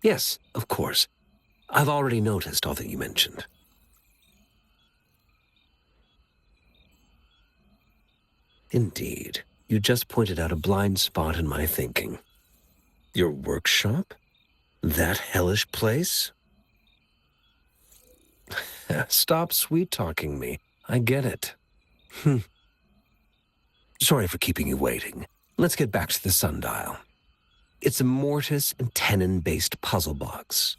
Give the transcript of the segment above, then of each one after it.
Yes, of course. I've already noticed all that you mentioned. Indeed. You just pointed out a blind spot in my thinking. Your workshop? That hellish place? Stop sweet-talking me. I get it. Sorry for keeping you waiting. Let's get back to the sundial. It's a mortise and tenon-based puzzle box.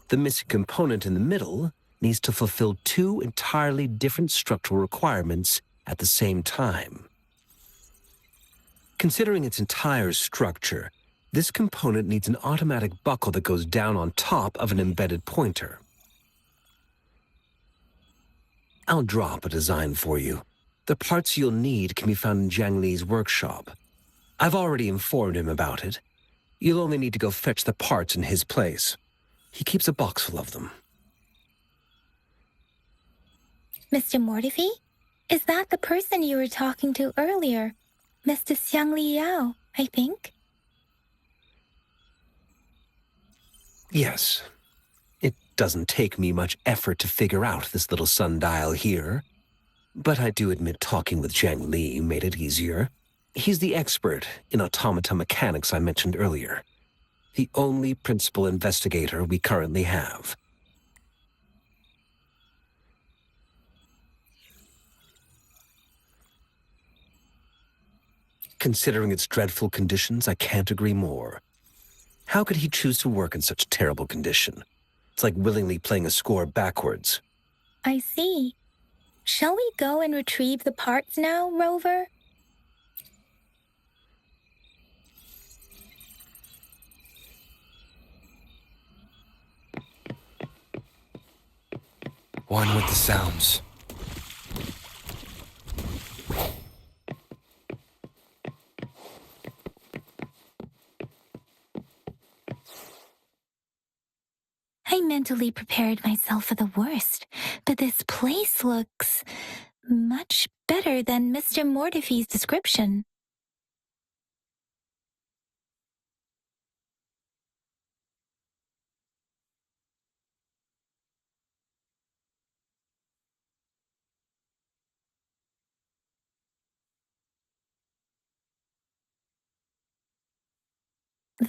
The missing component in the middle needs to fulfill two entirely different structural requirements at the same time. Considering its entire structure, this component needs an automatic buckle that goes down on top of an embedded pointer. I'll drop a design for you. The parts you'll need can be found in Jiang Li's workshop. I've already informed him about it. You'll only need to go fetch the parts in his place. He keeps a box full of them. Mr. Mortifi? Is that the person you were talking to earlier? Mr. Xiang Liao, I think? Yes. It doesn't take me much effort to figure out this little sundial here. But I do admit talking with Jiang Li made it easier. He's the expert in automata mechanics I mentioned earlier. The only principal investigator we currently have. Considering its dreadful conditions, I can't agree more. How could he choose to work in such terrible condition? It's like willingly playing a score backwards. I see. Shall we go and retrieve the parts now, Rover? One with the sounds. I mentally prepared myself for the worst, but this place looks much better than Mr. Mortifi's description.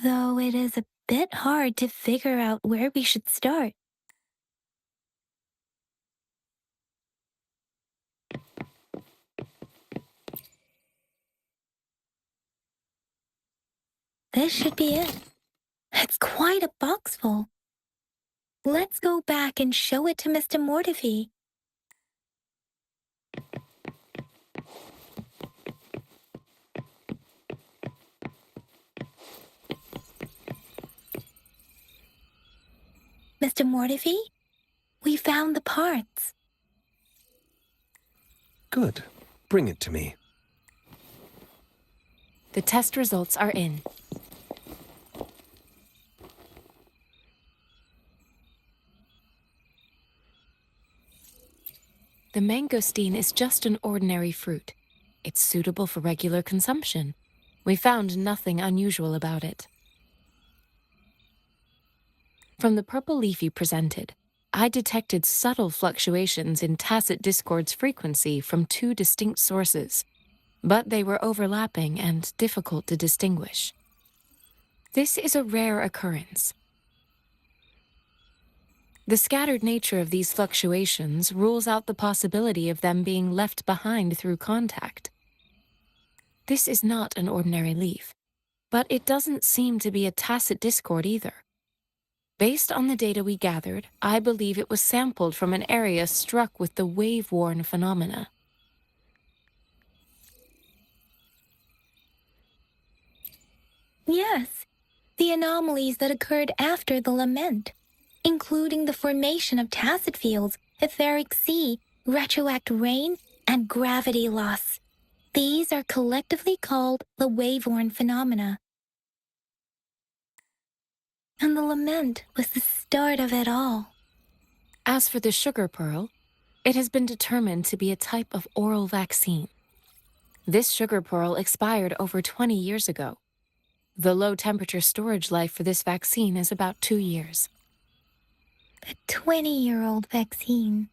Though it is a bit hard to figure out where we should start. This should be it. It's quite a box full. Let's go back and show it to Mr. Mortifi. Mr. Mortifi, we found the parts. Good. Bring it to me. The test results are in. The mangosteen is just an ordinary fruit. It's suitable for regular consumption. We found nothing unusual about it. From the purple leaf you presented, I detected subtle fluctuations in tacit discord's frequency from two distinct sources, but they were overlapping and difficult to distinguish. This is a rare occurrence. The scattered nature of these fluctuations rules out the possibility of them being left behind through contact. This is not an ordinary leaf, but it doesn't seem to be a tacit discord either. Based on the data we gathered, I believe it was sampled from an area struck with the wave-worn phenomena. Yes, the anomalies that occurred after the lament, including the formation of tacit fields, etheric sea, retroact rain, and gravity loss. These are collectively called the wave-worn phenomena. And the lament was the start of it all. As for the sugar pearl, it has been determined to be a type of oral vaccine. This sugar pearl expired over 20 years ago. The low-temperature storage life for this vaccine is about 2 years. A 20-year-old vaccine.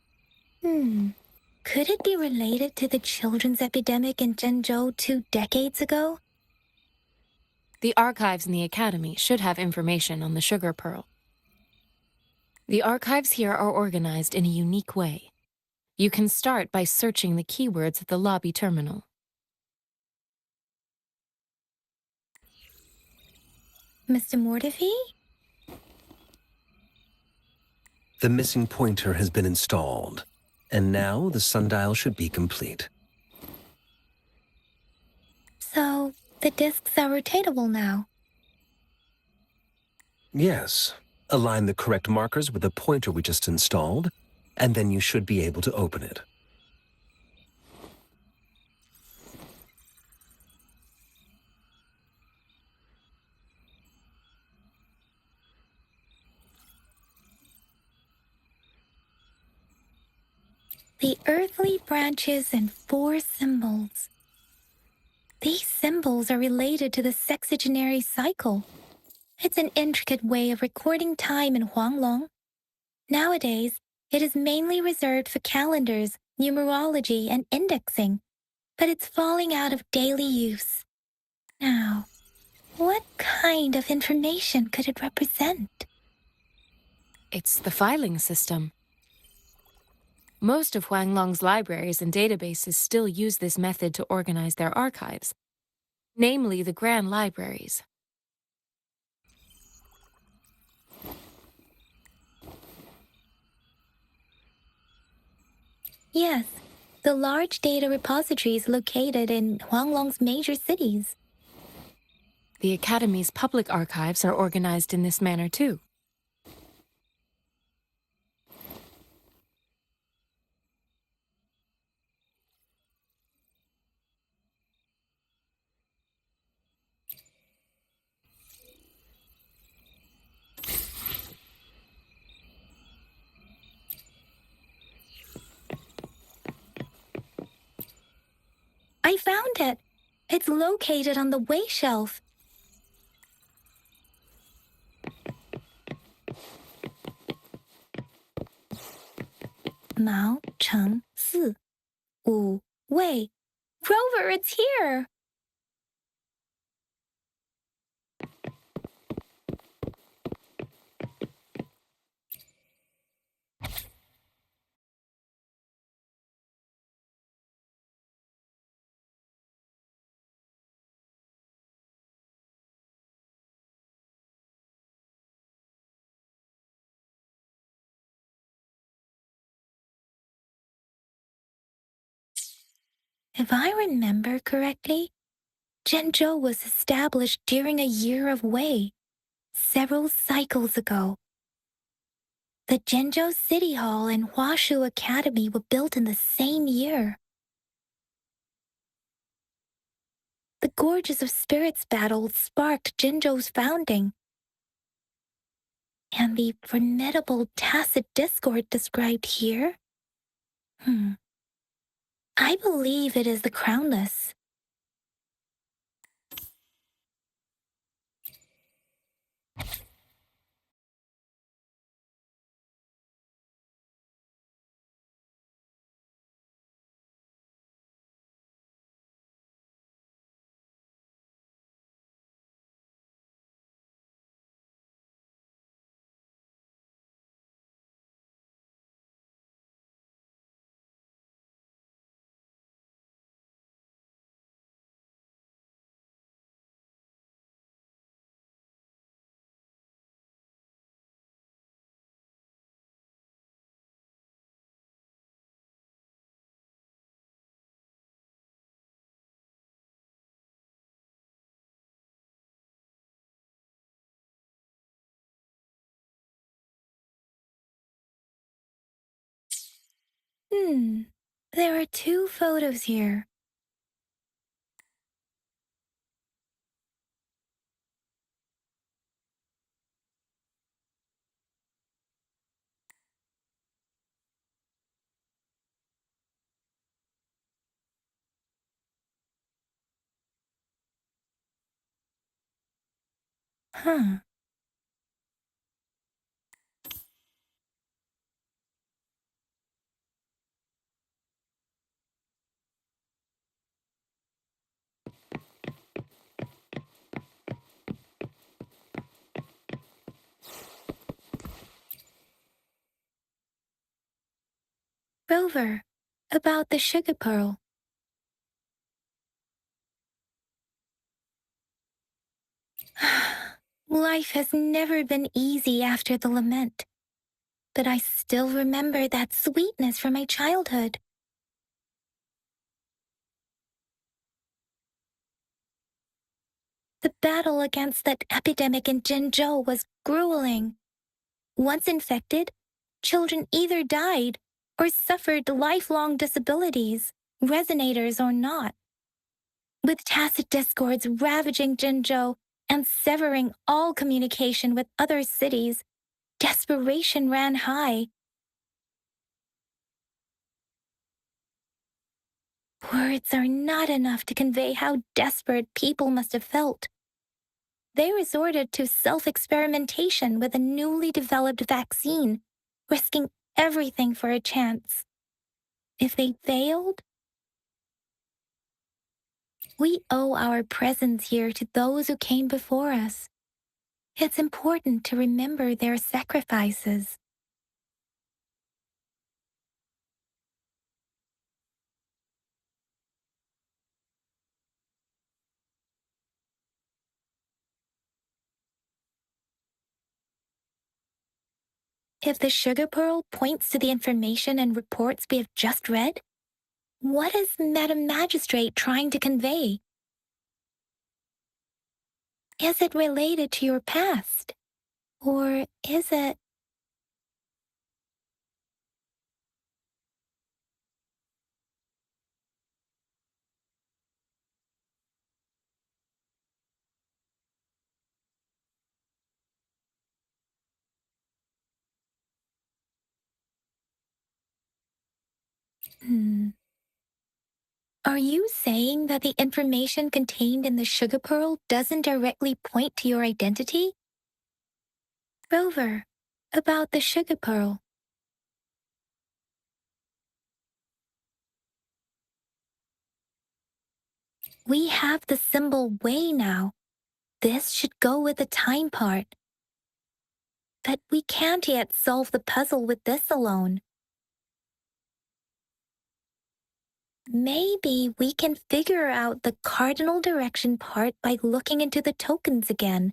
Could it be related to the children's epidemic in Zhenzhou 2 decades ago? The archives in the Academy should have information on the sugar pearl. The archives here are organized in a unique way. You can start by searching the keywords at the lobby terminal. Mr. Mortefi? The missing pointer has been installed, and now the sundial should be complete. So, the discs are rotatable now. Yes. Align the correct markers with the pointer we just installed, and then you should be able to open it. The earthly branches and 4 symbols. These symbols are related to the sexagenary cycle. It's an intricate way of recording time in Huanglong. Nowadays, it is mainly reserved for calendars, numerology, and indexing, but it's falling out of daily use. Now, what kind of information could it represent? It's the filing system. Most of Huanglong's libraries and databases still use this method to organize their archives, namely the grand libraries. Yes, the large data repositories located in Huanglong's major cities. The Academy's public archives are organized in this manner too. I found it. It's located on the way shelf. Mao Cheng Si. Wu Wei. Rover, it's here! If I remember correctly, Zhenzhou was established during a year of Wei, several cycles ago. The Zhenzhou City Hall and Huashu Academy were built in the same year. The Gorges of Spirits battle sparked Zhenzhou's founding. And the formidable tacit discord described here? I believe it is the Crownless. There are 2 photos here. Huh. Rover, about the sugar pearl. Life has never been easy after the lament, but I still remember that sweetness from my childhood. The battle against that epidemic in Jinzhou was grueling. Once infected, children either died or suffered lifelong disabilities, resonators or not. With tacit discords ravaging Jinzhou and severing all communication with other cities, desperation ran high. Words are not enough to convey how desperate people must have felt. They resorted to self-experimentation with a newly developed vaccine, risking everything for a chance. If they failed, we owe our presence here to those who came before us. It's important to remember their sacrifices. If the sugar pearl points to the information and reports we have just read, what is Madam Magistrate trying to convey? Is it related to your past? Or is it... Hmm. Are you saying that the information contained in the sugar pearl doesn't directly point to your identity? Rover, about the sugar pearl. We have the symbol way now. This should go with the time part. But we can't yet solve the puzzle with this alone. Maybe we can figure out the cardinal direction part by looking into the tokens again.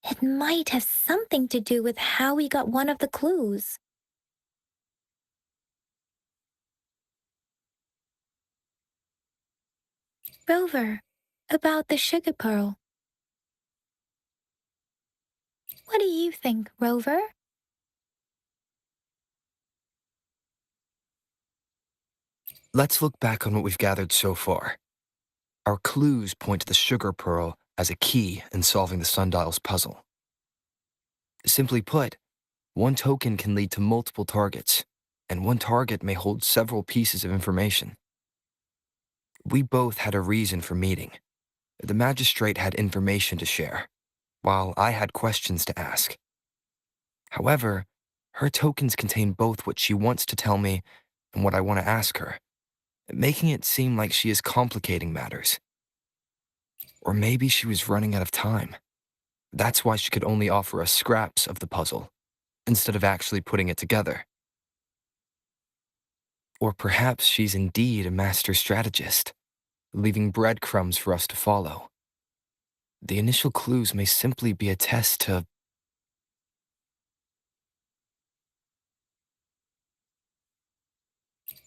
It might have something to do with how we got one of the clues. Rover, about the sugar pearl. What do you think, Rover? Let's look back on what we've gathered so far. Our clues point to the sugar pearl as a key in solving the sundial's puzzle. Simply put, one token can lead to multiple targets, and one target may hold several pieces of information. We both had a reason for meeting. The magistrate had information to share, while I had questions to ask. However, her tokens contain both what she wants to tell me and what I want to ask her, making it seem like she is complicating matters. Or maybe she was running out of time. That's why she could only offer us scraps of the puzzle, instead of actually putting it together. Or perhaps she's indeed a master strategist, leaving breadcrumbs for us to follow. The initial clues may simply be a test to...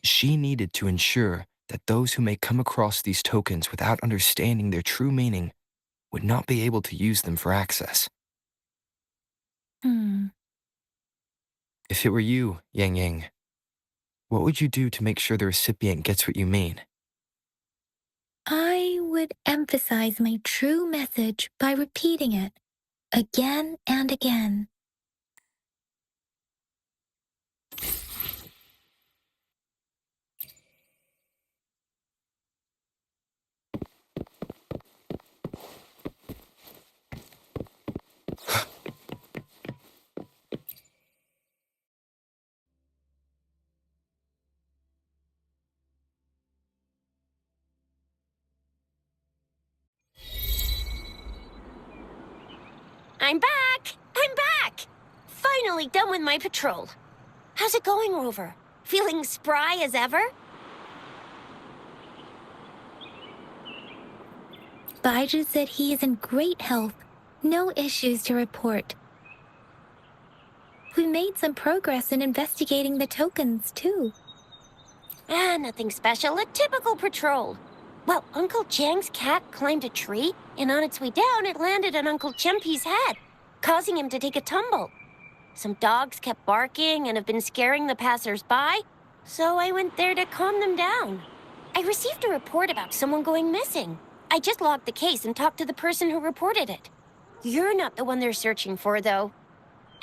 She needed to ensure that those who may come across these tokens without understanding their true meaning would not be able to use them for access. Hmm. If it were you, Yang Yang, what would you do to make sure the recipient gets what you mean? I would emphasize my true message by repeating it again and again. I'm back! I'm back! Finally done with my patrol. How's it going, Rover? Feeling spry as ever? Baiju said he is in great health. No issues to report. We made some progress in investigating the tokens, too. Nothing special. A typical patrol. Well, Uncle Chang's cat climbed a tree, and on its way down, it landed on Uncle Chempi's head, causing him to take a tumble. Some dogs kept barking and have been scaring the passers-by, so I went there to calm them down. I received a report about someone going missing. I just logged the case and talked to the person who reported it. You're not the one they're searching for, though.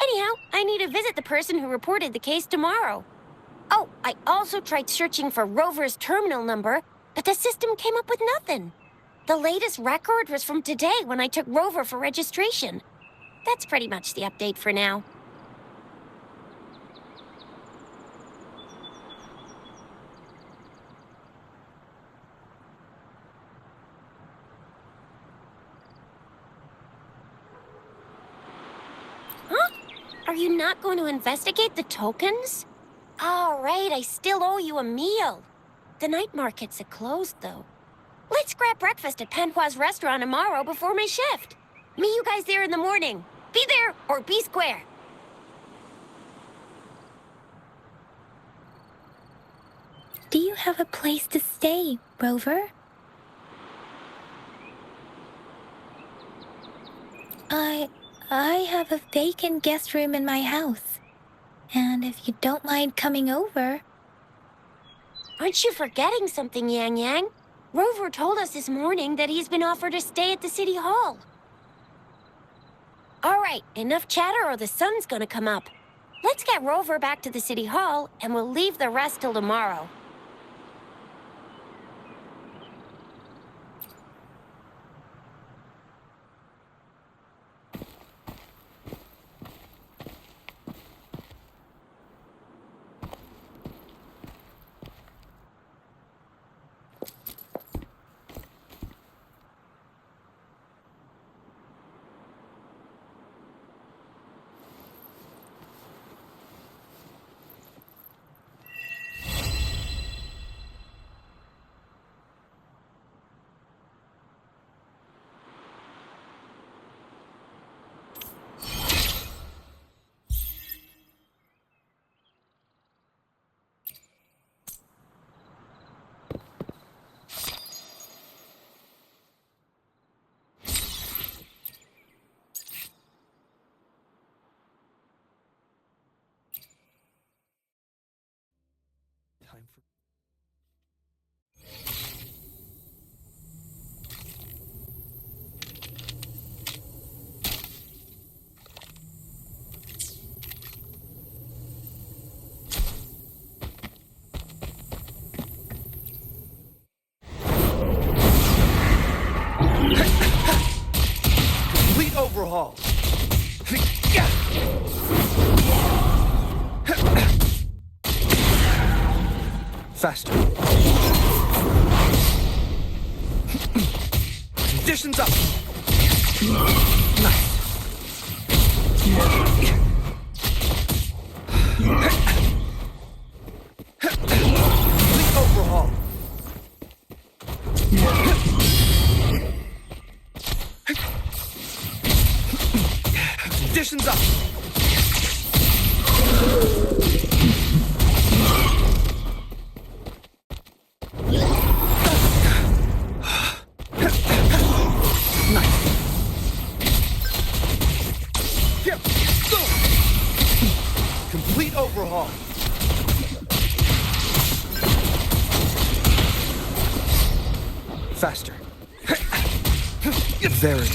Anyhow, I need to visit the person who reported the case tomorrow. Oh, I also tried searching for Rover's terminal number, but the system came up with nothing. The latest record was from today when I took Rover for registration. That's pretty much the update for now. Huh? Are you not going to investigate the tokens? All right, I still owe you a meal. The night markets are closed, though. Let's grab breakfast at Panhua's restaurant tomorrow before my shift. Meet you guys there in the morning. Be there or be square. Do you have a place to stay, Rover? I have a vacant guest room in my house. And if you don't mind coming over... Aren't you forgetting something, Yang Yang? Rover told us this morning that he's been offered a stay at the City Hall. All right, enough chatter or the sun's gonna come up. Let's get Rover back to the City Hall, and we'll leave the rest till tomorrow. Time for... Complete overhaul. Faster. Conditions up. Nice. Complete overhaul. Conditions up. Complete overhaul. Faster. Very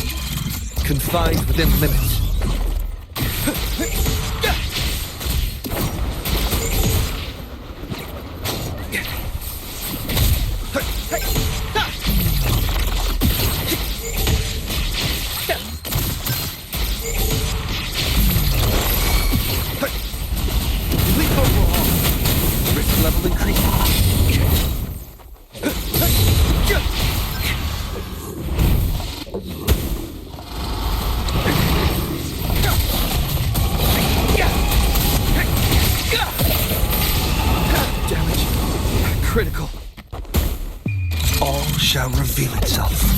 confined within limits. Complete overhaul. Risk level increasing. shall reveal itself.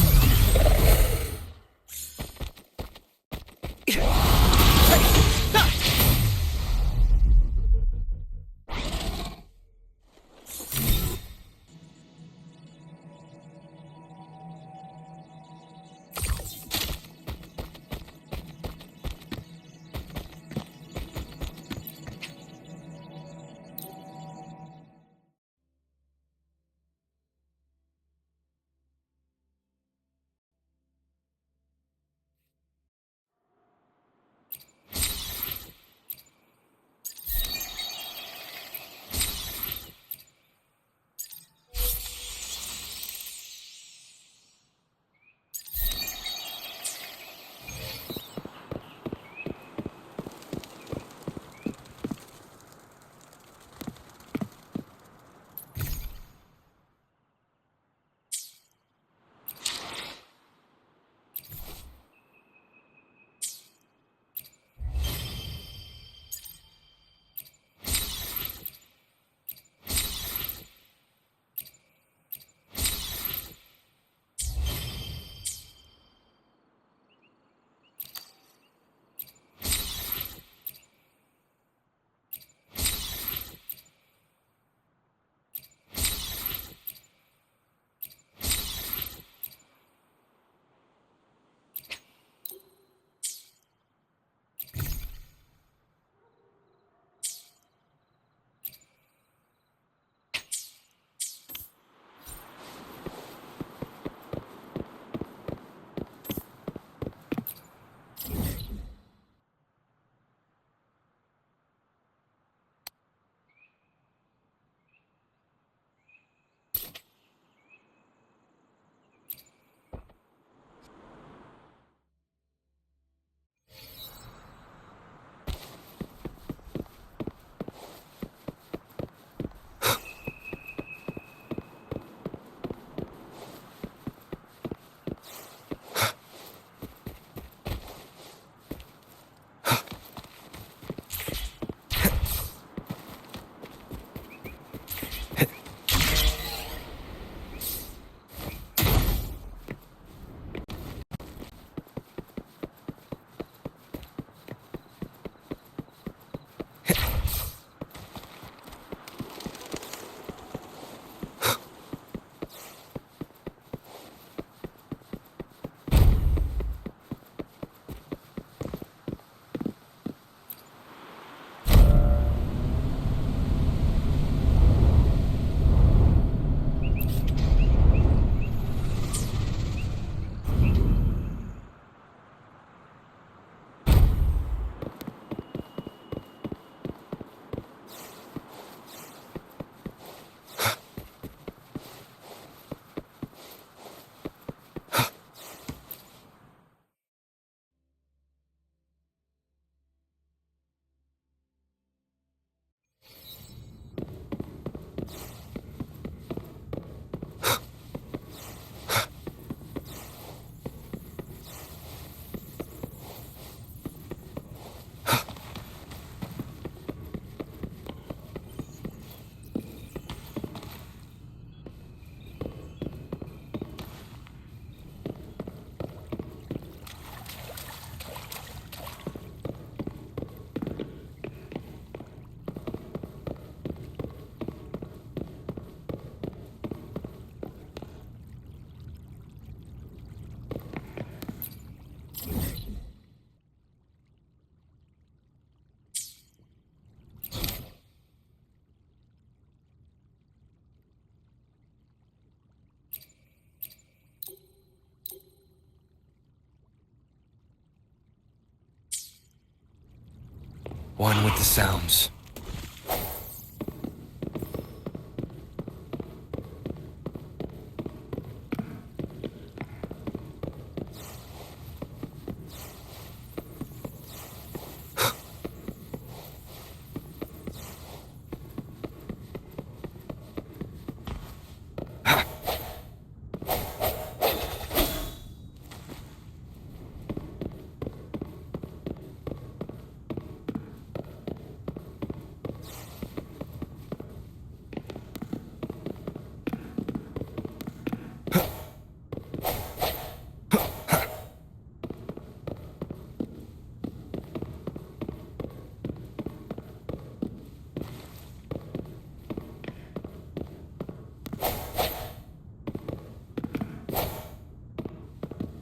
One with the sounds.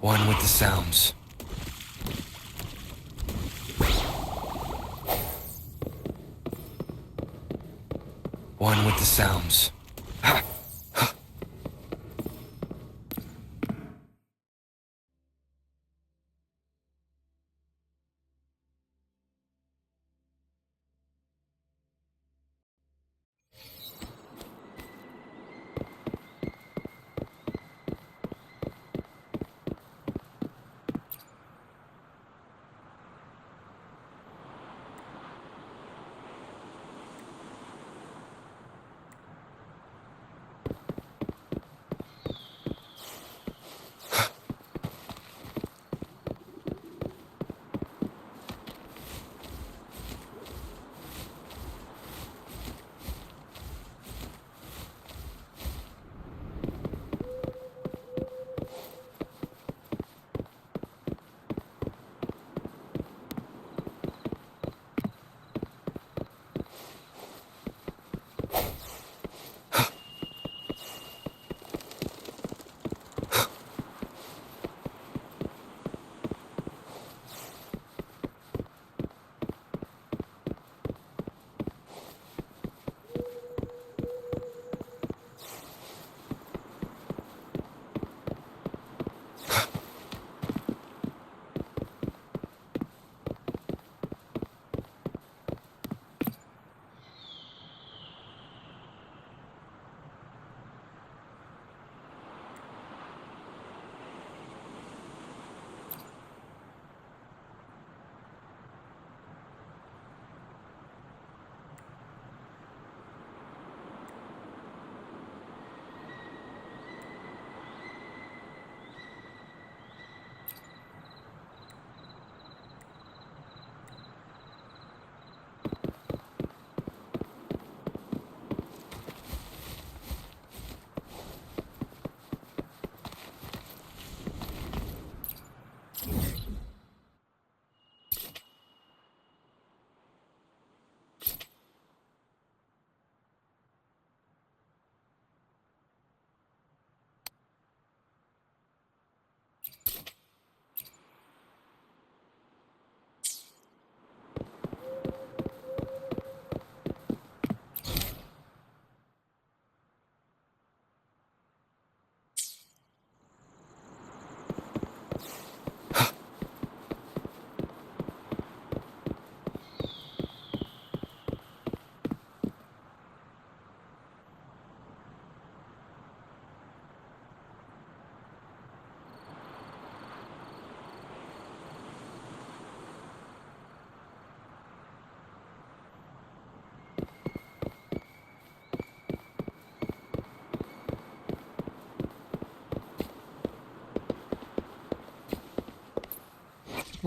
One with the sounds. One with the sounds.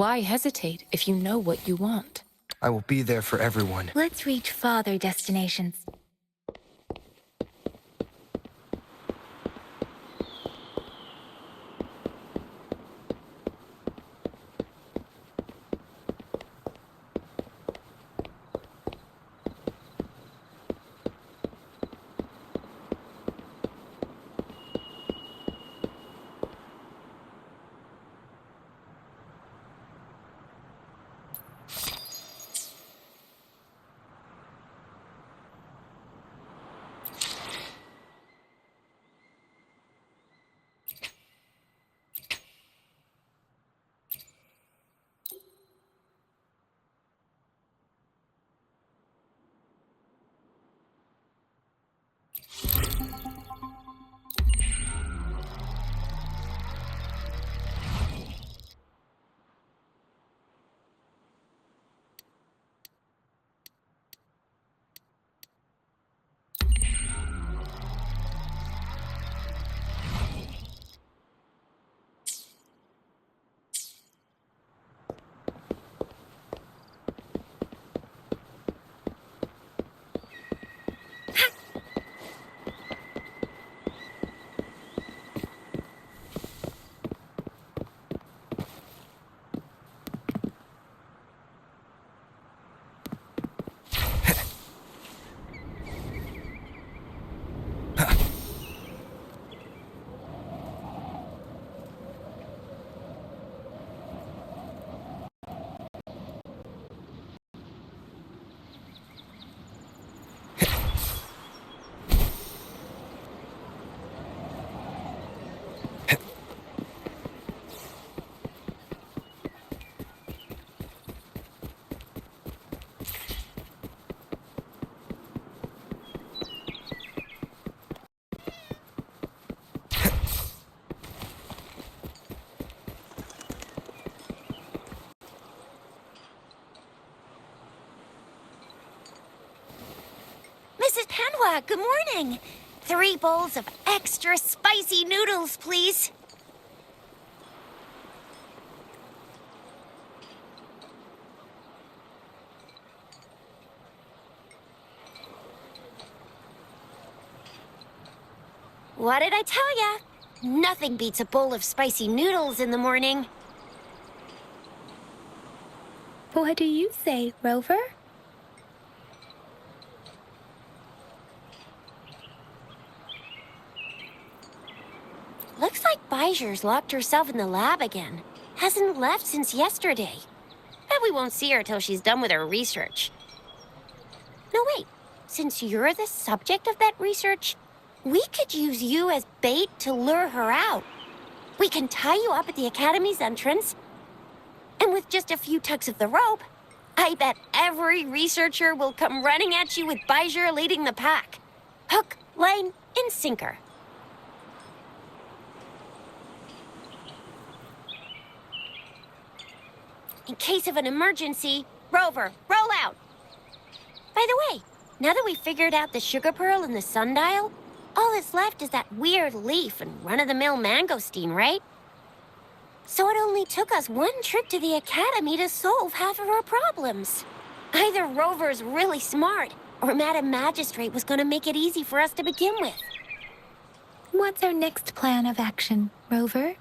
Why hesitate if you know what you want? I will be there for everyone. Let's reach farther destinations. Good morning. 3 bowls of extra spicy noodles, please. What did I tell ya? Nothing beats a bowl of spicy noodles in the morning. What do you say, Rover? Looks like Bijou's locked herself in the lab again. Hasn't left since yesterday. Bet we won't see her till she's done with her research. No, wait. Since you're the subject of that research, we could use you as bait to lure her out. We can tie you up at the Academy's entrance, and with just a few tugs of the rope, I bet every researcher will come running at you with Bijou leading the pack. Hook, line, and sinker. In case of an emergency, Rover, roll out. By the way, now that we've figured out the sugar pearl and the sundial, all that's left is that weird leaf and run-of-the-mill mangosteen, right? So it only took us 1 trip to the Academy to solve half of our problems. Either Rover's really smart, or Madam Magistrate was gonna make it easy for us to begin with. What's our next plan of action, Rover?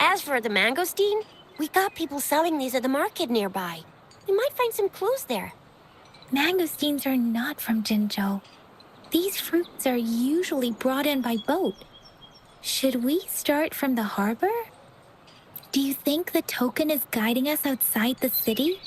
As for the mangosteen, we got people selling these at the market nearby. We might find some clues there. Mangosteens are not from Jinzhou. These fruits are usually brought in by boat. Should we start from the harbor? Do you think the token is guiding us outside the city?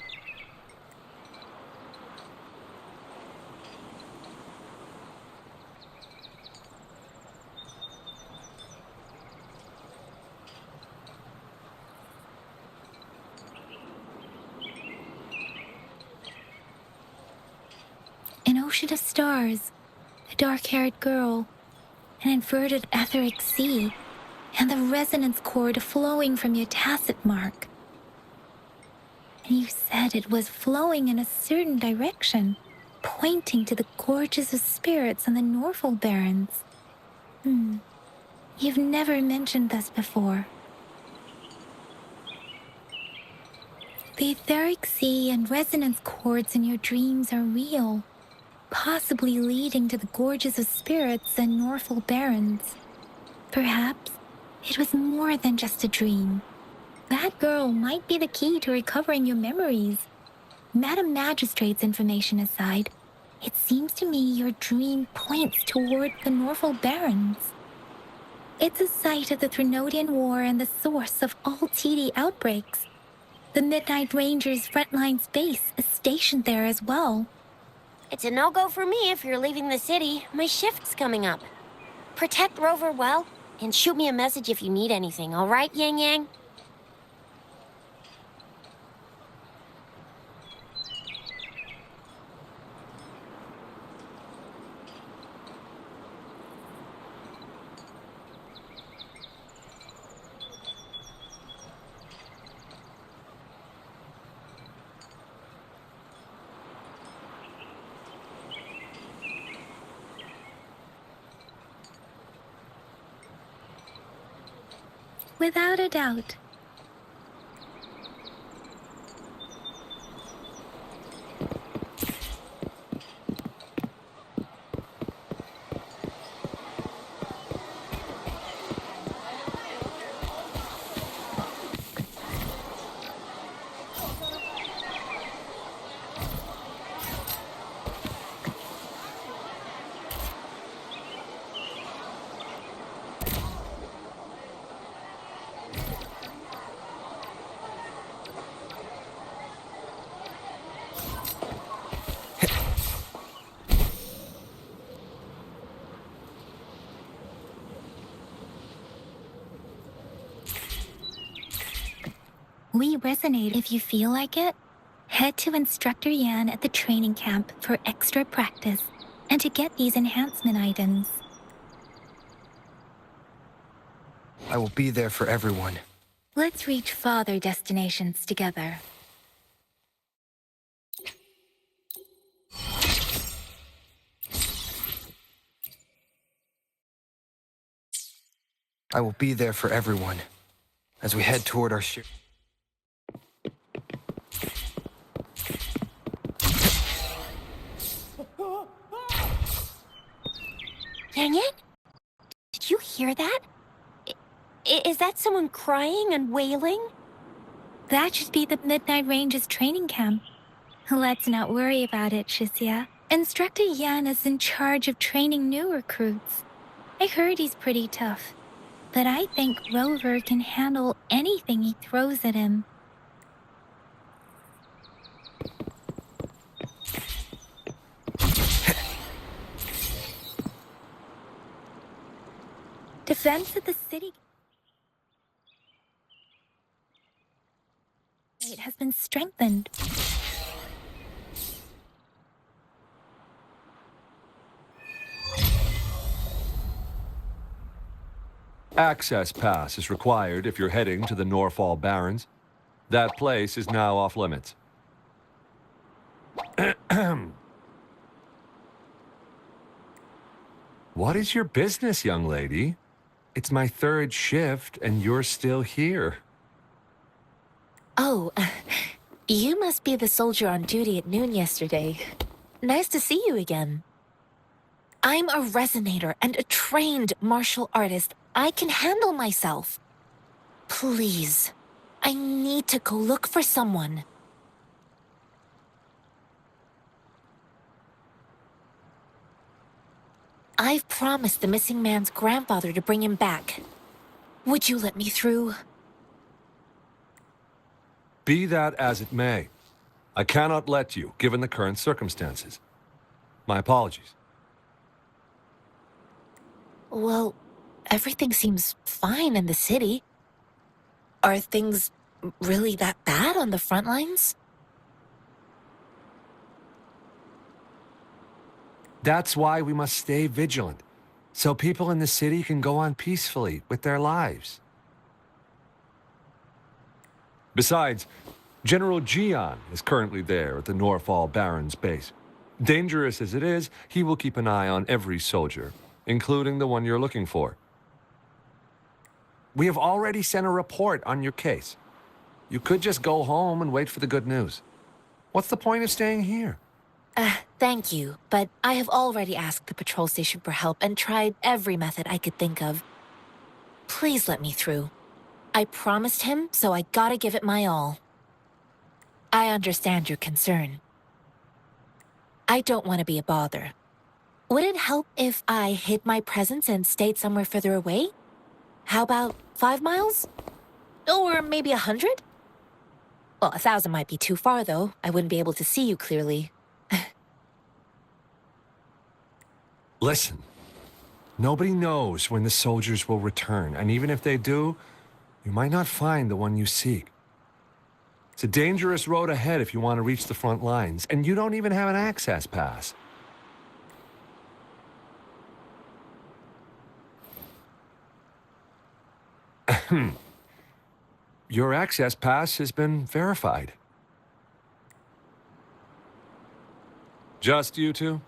An ocean of stars, a dark-haired girl, an inverted etheric sea, and the resonance cord flowing from your tacit mark. And you said it was flowing in a certain direction, pointing to the gorges of spirits and the Norfolk Barrens. You've never mentioned this before. The etheric sea and resonance cords in your dreams are real, possibly leading to the gorges of spirits and Norfolk Barrens. Perhaps it was more than just a dream. That girl might be the key to recovering your memories. Madam Magistrate's information aside, it seems to me your dream points toward the Norfolk Barrens. It's a site of the Trinodian War and the source of all TD outbreaks. The Midnight Rangers' frontline base is stationed there as well. It's a no-go for me if you're leaving the city. My shift's coming up. Protect Rover well, and shoot me a message if you need anything, all right, Yang Yang? Without a doubt. We resonate if you feel like it. Head to Instructor Yan at the training camp for extra practice and to get these enhancement items. I will be there for everyone. Let's reach farther destinations together. I will be there for everyone as we head toward our ship. Dang it! Did you hear that? Is that someone crying and wailing? That should be the Midnight Range's training camp. Let's not worry about it, Shisia. Instructor Yan is in charge of training new recruits. I heard he's pretty tough, but I think Rover can handle anything he throws at him. Defense of the city gate has been strengthened. Access pass is required if you're heading to the Norfall Barrens. That place is now off limits. What is your business, young lady? It's my third shift, and you're still here. Oh, you must be the soldier on duty at noon yesterday. Nice to see you again. I'm a resonator and a trained martial artist. I can handle myself. Please, I need to go look for someone. I've promised the missing man's grandfather to bring him back. Would you let me through? Be that as it may, I cannot let you, given the current circumstances. My apologies. Well, everything seems fine in the city. Are things really that bad on the front lines? That's why we must stay vigilant, so people in the city can go on peacefully with their lives. Besides, General Jian is currently there at the Norfall Barrens base. Dangerous as it is, he will keep an eye on every soldier, including the one you're looking for. We have already sent a report on your case. You could just go home and wait for the good news. What's the point of staying here? Thank you, but I have already asked the patrol station for help and tried every method I could think of. Please let me through. I promised him, so I gotta give it my all. I understand your concern. I don't want to be a bother. Would it help if I hid my presence and stayed somewhere further away? How about 5 miles? Or maybe 100? Well, 1,000 might be too far, though. I wouldn't be able to see you clearly. Listen, nobody knows when the soldiers will return, and even if they do, you might not find the one you seek. It's a dangerous road ahead if you want to reach the front lines, and you don't even have an access pass. Your access pass has been verified. Just you two?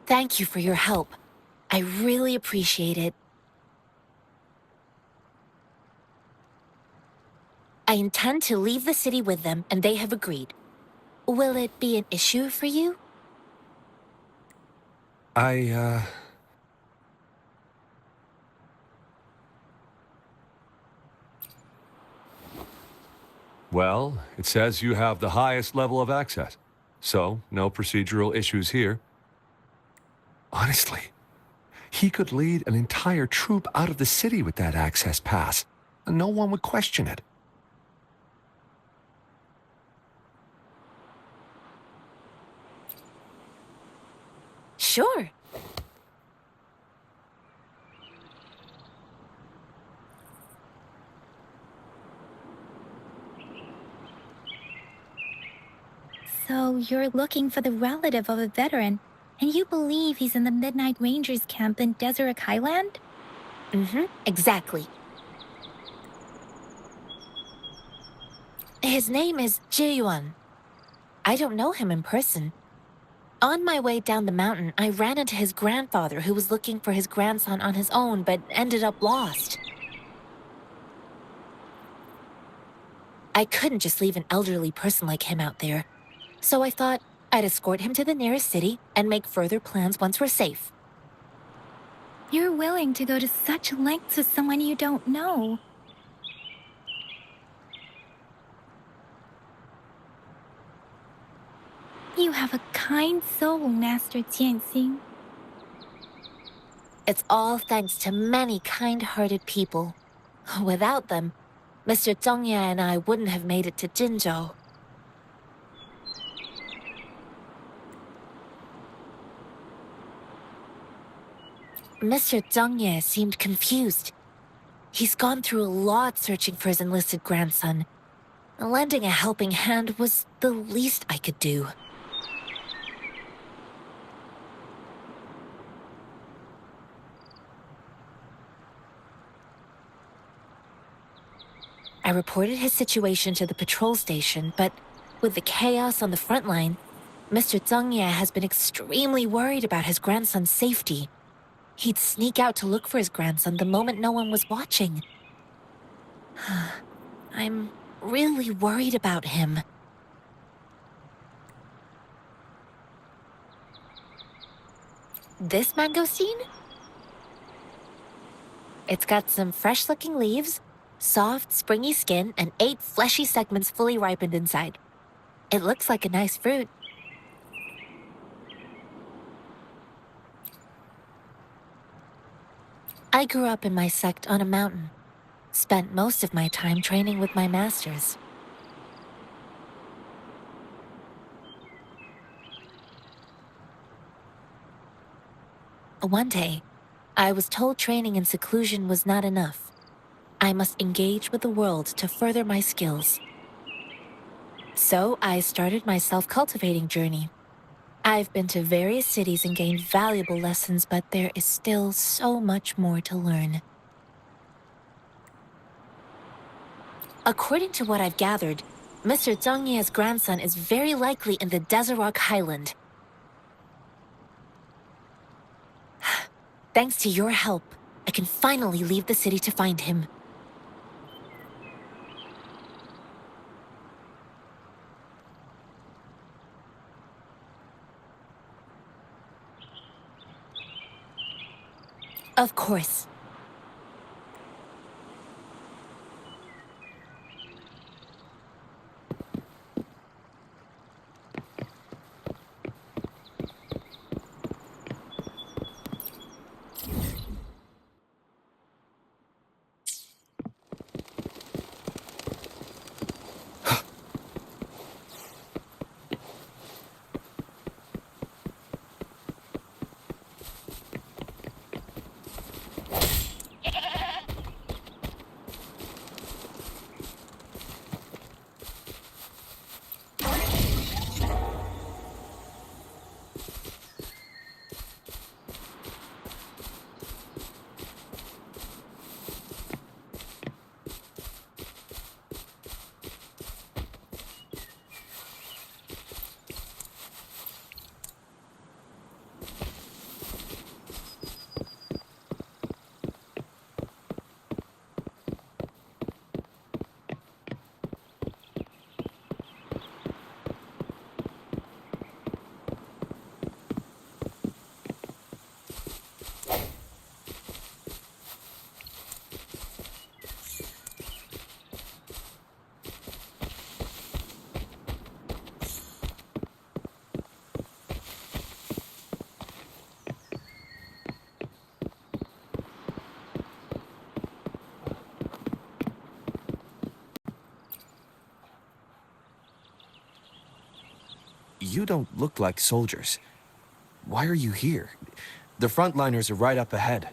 Thank you for your help. I really appreciate it. I intend to leave the city with them, and they have agreed. Will it be an issue for you? Well, it says you have the highest level of access, so no procedural issues here. Honestly, he could lead an entire troop out of the city with that access pass, and no one would question it. Sure. So you're looking for the relative of a veteran, and you believe he's in the Midnight Rangers camp in Deseret Highland? Exactly. His name is Ji-yuan. I don't know him in person. On my way down the mountain, I ran into his grandfather who was looking for his grandson on his own but ended up lost. I couldn't just leave an elderly person like him out there, so I thought I'd escort him to the nearest city and make further plans once we're safe. You're willing to go to such lengths with someone you don't know. You have a kind soul, Master Jianxing. It's all thanks to many kind-hearted people. Without them, Mr. Zhongye and I wouldn't have made it to Jinzhou. Mr. Zhongye seemed confused. He's gone through a lot searching for his enlisted grandson. Lending a helping hand was the least I could do. I reported his situation to the patrol station, but with the chaos on the front line, Mr. Zhongye has been extremely worried about his grandson's safety. He'd sneak out to look for his grandson the moment no one was watching. I'm really worried about him. This mangosteen? It's got some fresh-looking leaves, soft, springy skin, and 8 fleshy segments fully ripened inside. It looks like a nice fruit. I grew up in my sect on a mountain. Spent most of my time training with my masters. One day, I was told training in seclusion was not enough. I must engage with the world to further my skills. So I started my self-cultivating journey. I've been to various cities and gained valuable lessons, but there is still so much more to learn. According to what I've gathered, Mr. Zhongye's grandson is very likely in the Deseret Highland. Thanks to your help, I can finally leave the city to find him. Of course. You don't look like soldiers. Why are you here? The frontliners are right up ahead.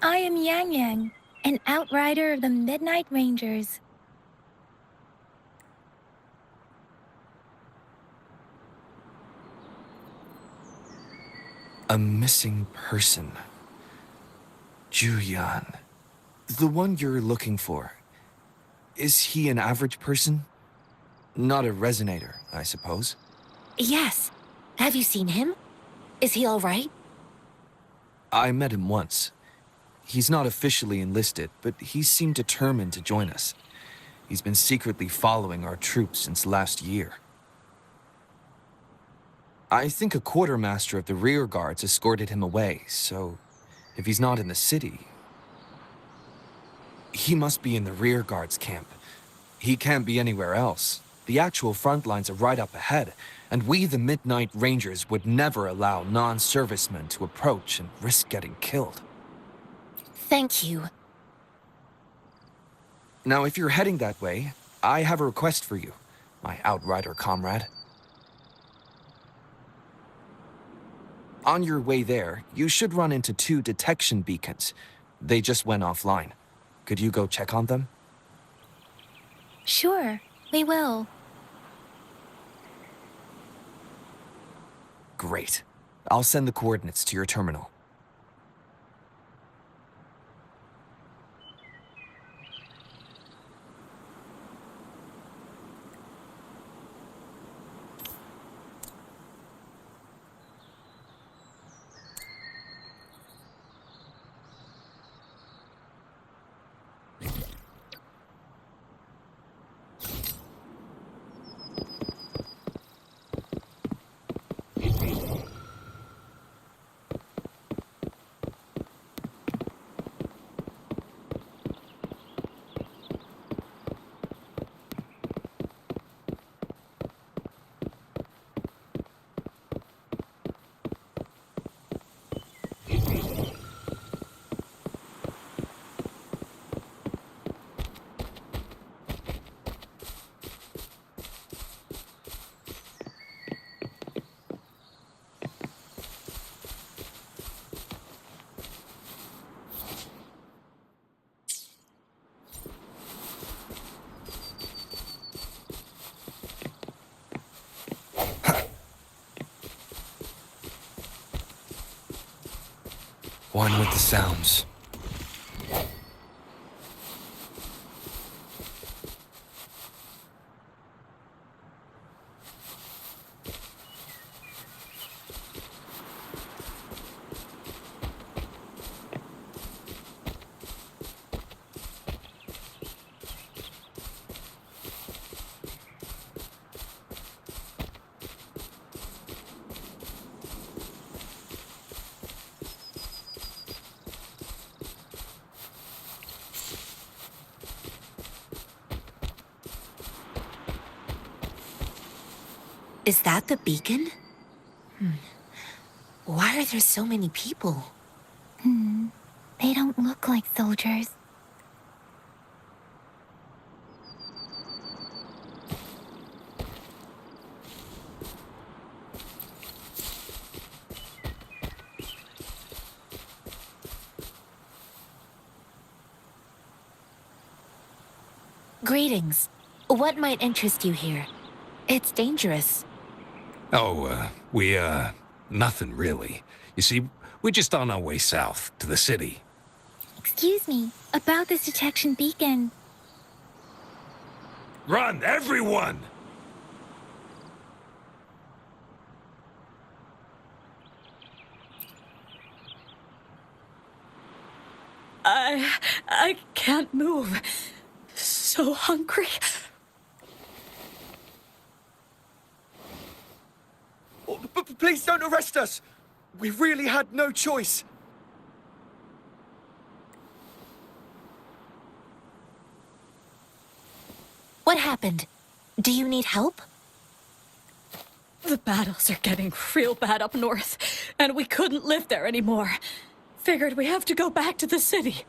I am Yang Yang, an outrider of the Midnight Rangers. A missing person. Julian. The one you're looking for. Is he an average person? Not a resonator, I suppose. Yes. Have you seen him? Is he all right? I met him once. He's not officially enlisted, but he seemed determined to join us. He's been secretly following our troops since last year. I think a quartermaster of the rear guards escorted him away, so if he's not in the city, he must be in the rear guards camp. He can't be anywhere else. The actual front lines are right up ahead, and we, the Midnight Rangers, would never allow non-servicemen to approach and risk getting killed. Thank you. Now, if you're heading that way, I have a request for you, my outrider comrade. On your way there, you should run into 2 detection beacons. They just went offline. Could you go check on them? Sure, we will. Great. I'll send the coordinates to your terminal. One with the sounds. Is that the beacon? Why are there so many people? They don't look like soldiers. Greetings. What might interest you here? It's dangerous. Oh, nothing really. You see, we're just on our way south to the city. Excuse me, about this detection beacon. Run, everyone! I can't move. So hungry. Oh, please don't arrest us! We really had no choice. What happened? Do you need help? The battles are getting real bad up north, and we couldn't live there anymore. Figured we have to go back to the city.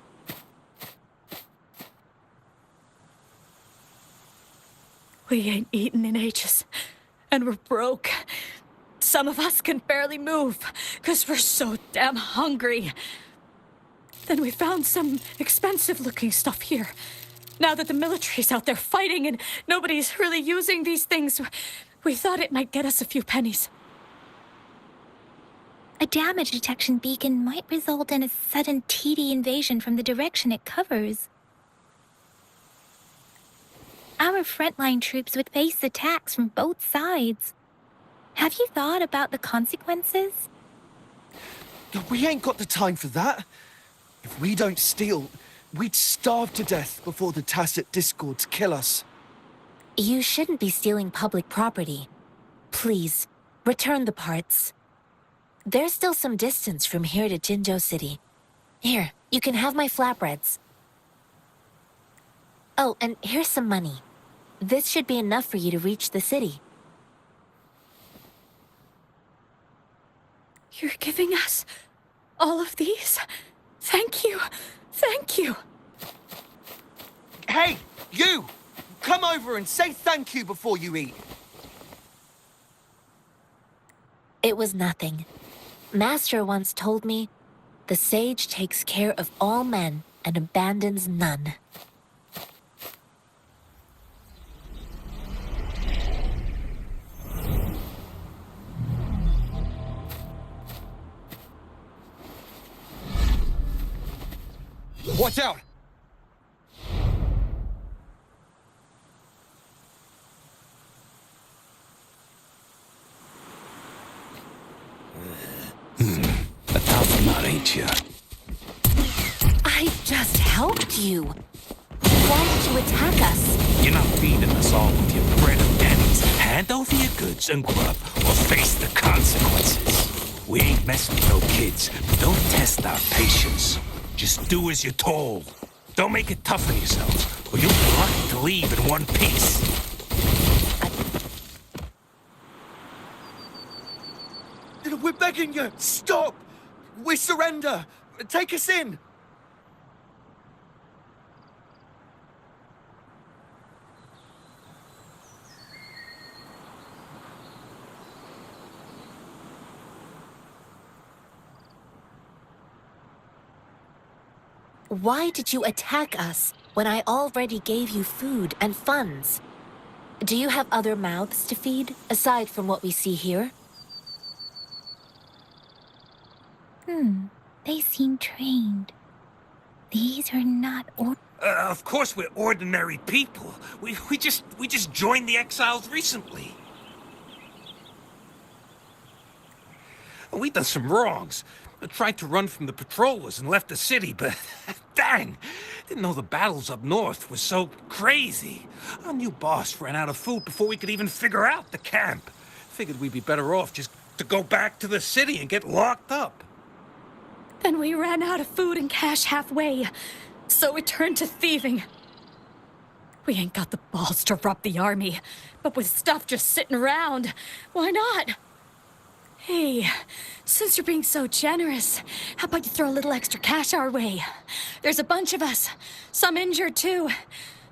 We ain't eaten in ages, and we're broke. Some of us can barely move, 'cause we're so damn hungry. Then we found some expensive-looking stuff here. Now that the military's out there fighting and nobody's really using these things, we thought it might get us a few pennies. A damage detection beacon might result in a sudden TD invasion from the direction it covers. Our frontline troops would face attacks from both sides. Have you thought about the consequences? We ain't got the time for that. If we don't steal, we'd starve to death before the Tacit Discords kill us. You shouldn't be stealing public property. Please, return the parts. There's still some distance from here to Jinzhou City. Here, you can have my flatbreads. Oh, and here's some money. This should be enough for you to reach the city. You're giving us all of these? Thank you. Thank you. Hey, you! Come over and say thank you before you eat. It was nothing. Master once told me, the sage takes care of all men and abandons none. Watch out! A tough nut, ain't you? I just helped you. Why did you attack us? You're not feeding us all with your bread and pennies. Hand over your goods and grub, or face the consequences. We ain't messing with no kids, but don't test our patience. Just do as you're told. Don't make it tough on yourself, or you'll be lucky to leave in one piece. We're begging you, stop! We surrender! Take us in! Why did you attack us when I already gave you food and funds? Do you have other mouths to feed, aside from what we see here? They seem trained. These are not Of course we're ordinary people. We just joined the exiles recently. We done some wrongs. I tried to run from the patrollers and left the city, but dang, didn't know the battles up north were so crazy. Our new boss ran out of food before we could even figure out the camp. Figured we'd be better off just to go back to the city and get locked up. Then we ran out of food and cash halfway, so we turned to thieving. We ain't got the balls to rob the army, but with stuff just sitting around, why not? Hey, since you're being so generous, how about you throw a little extra cash our way? There's a bunch of us, some injured too.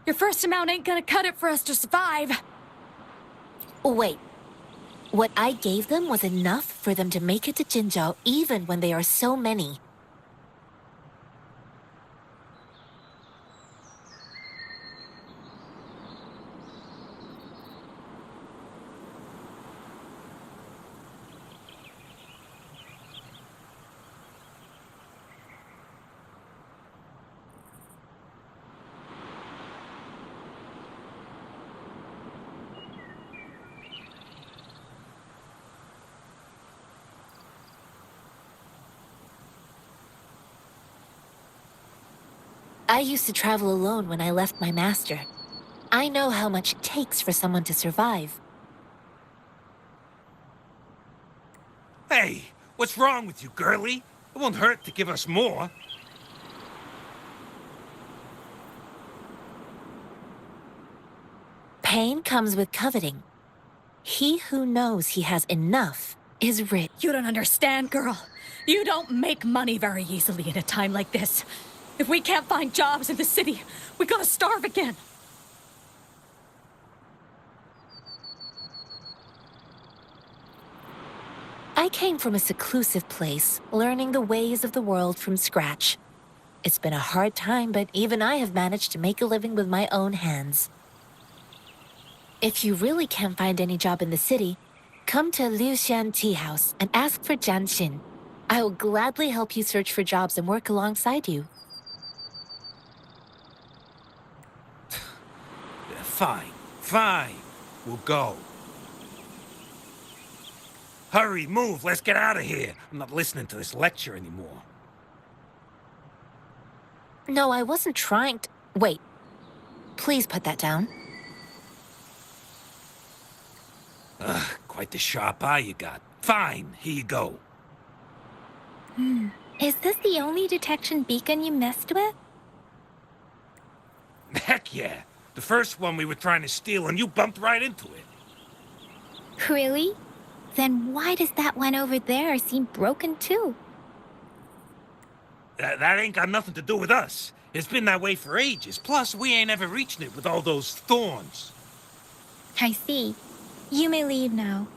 Your first amount ain't gonna cut it for us to survive. Wait. What I gave them was enough for them to make it to Jinzhou even when they are so many. I used to travel alone when I left my master. I know how much it takes for someone to survive. Hey, what's wrong with you, girlie? It won't hurt to give us more. Pain comes with coveting. He who knows he has enough is rich. You don't understand, girl. You don't make money very easily in a time like this. If we can't find jobs in the city, we're gonna starve again. I came from a seclusive place, learning the ways of the world from scratch. It's been a hard time, but even I have managed to make a living with my own hands. If you really can't find any job in the city, come to Liu Xian Tea House and ask for Jian Xin. I will gladly help you search for jobs and work alongside you. Fine, fine. We'll go. Hurry, move, let's get out of here. I'm not listening to this lecture anymore. No, I wasn't trying to... Wait. Please put that down. Quite the sharp eye you got. Fine, here you go. Is this the only detection beacon you messed with? Heck yeah. The first one we were trying to steal and you bumped right into it. Really? Then why does that one over there seem broken too? That ain't got nothing to do with us. It's been that way for ages. Plus, we ain't ever reaching it with all those thorns. I see. You may leave now.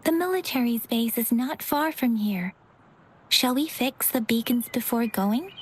The military's base is not far from here. Shall we fix the beacons before going?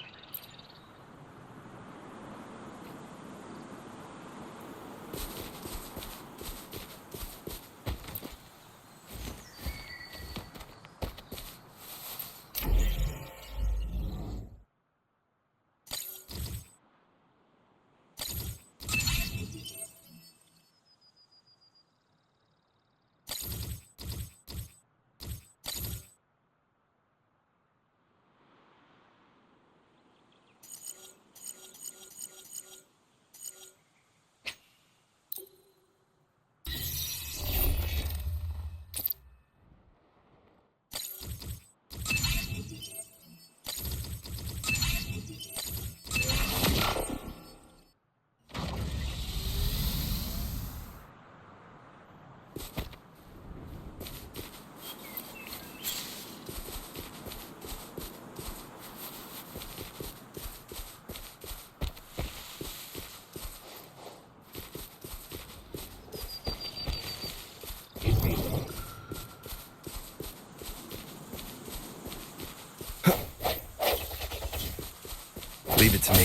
Leave it to me.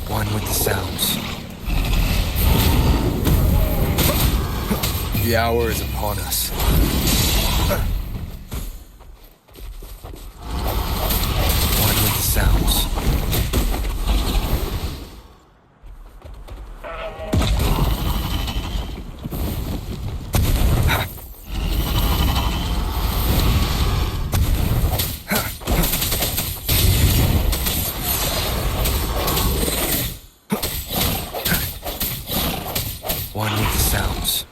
One with the sounds. The hour is upon us. One with the sounds. One with the sounds.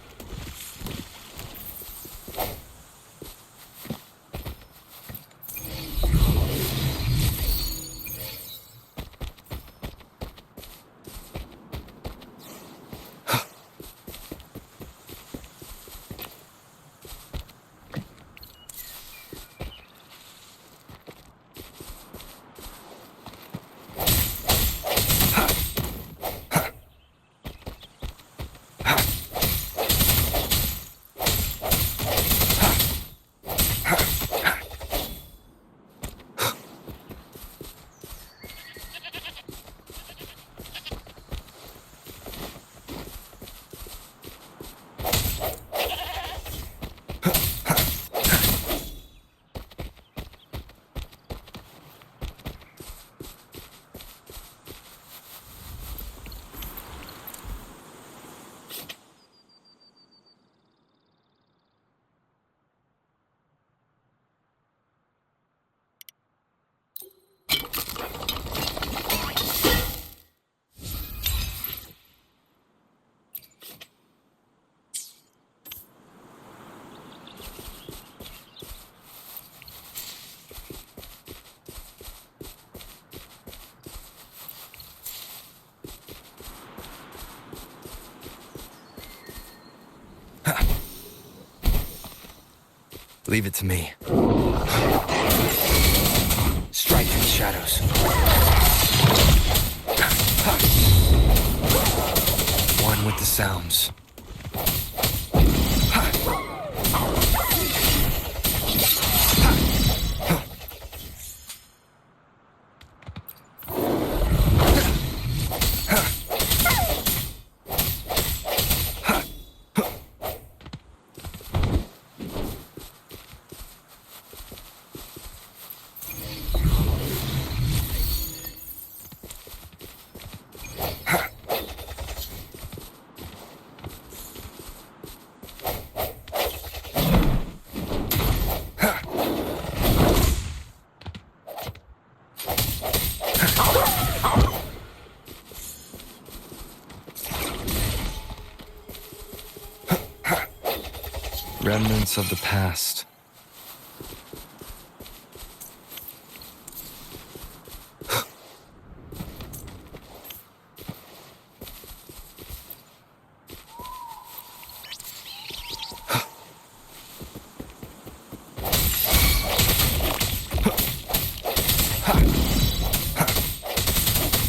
Leave it to me. Strike in the shadows. One with the sounds. remnants of the past.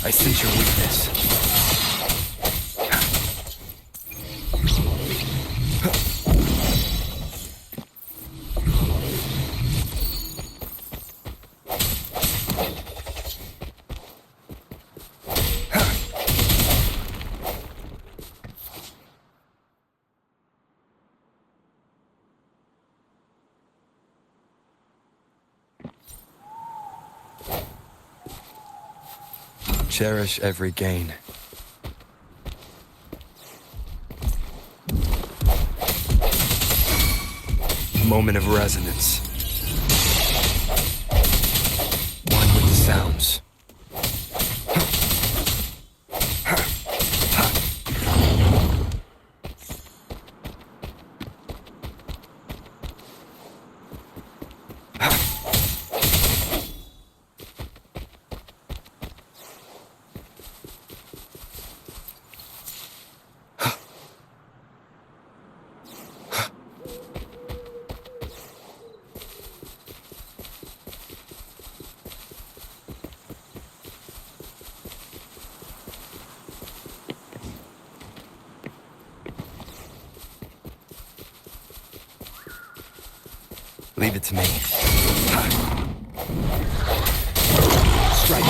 I sense your weakness. Cherish every gain. Moment of resonance. One with the sounds. Leave it to me. Strike.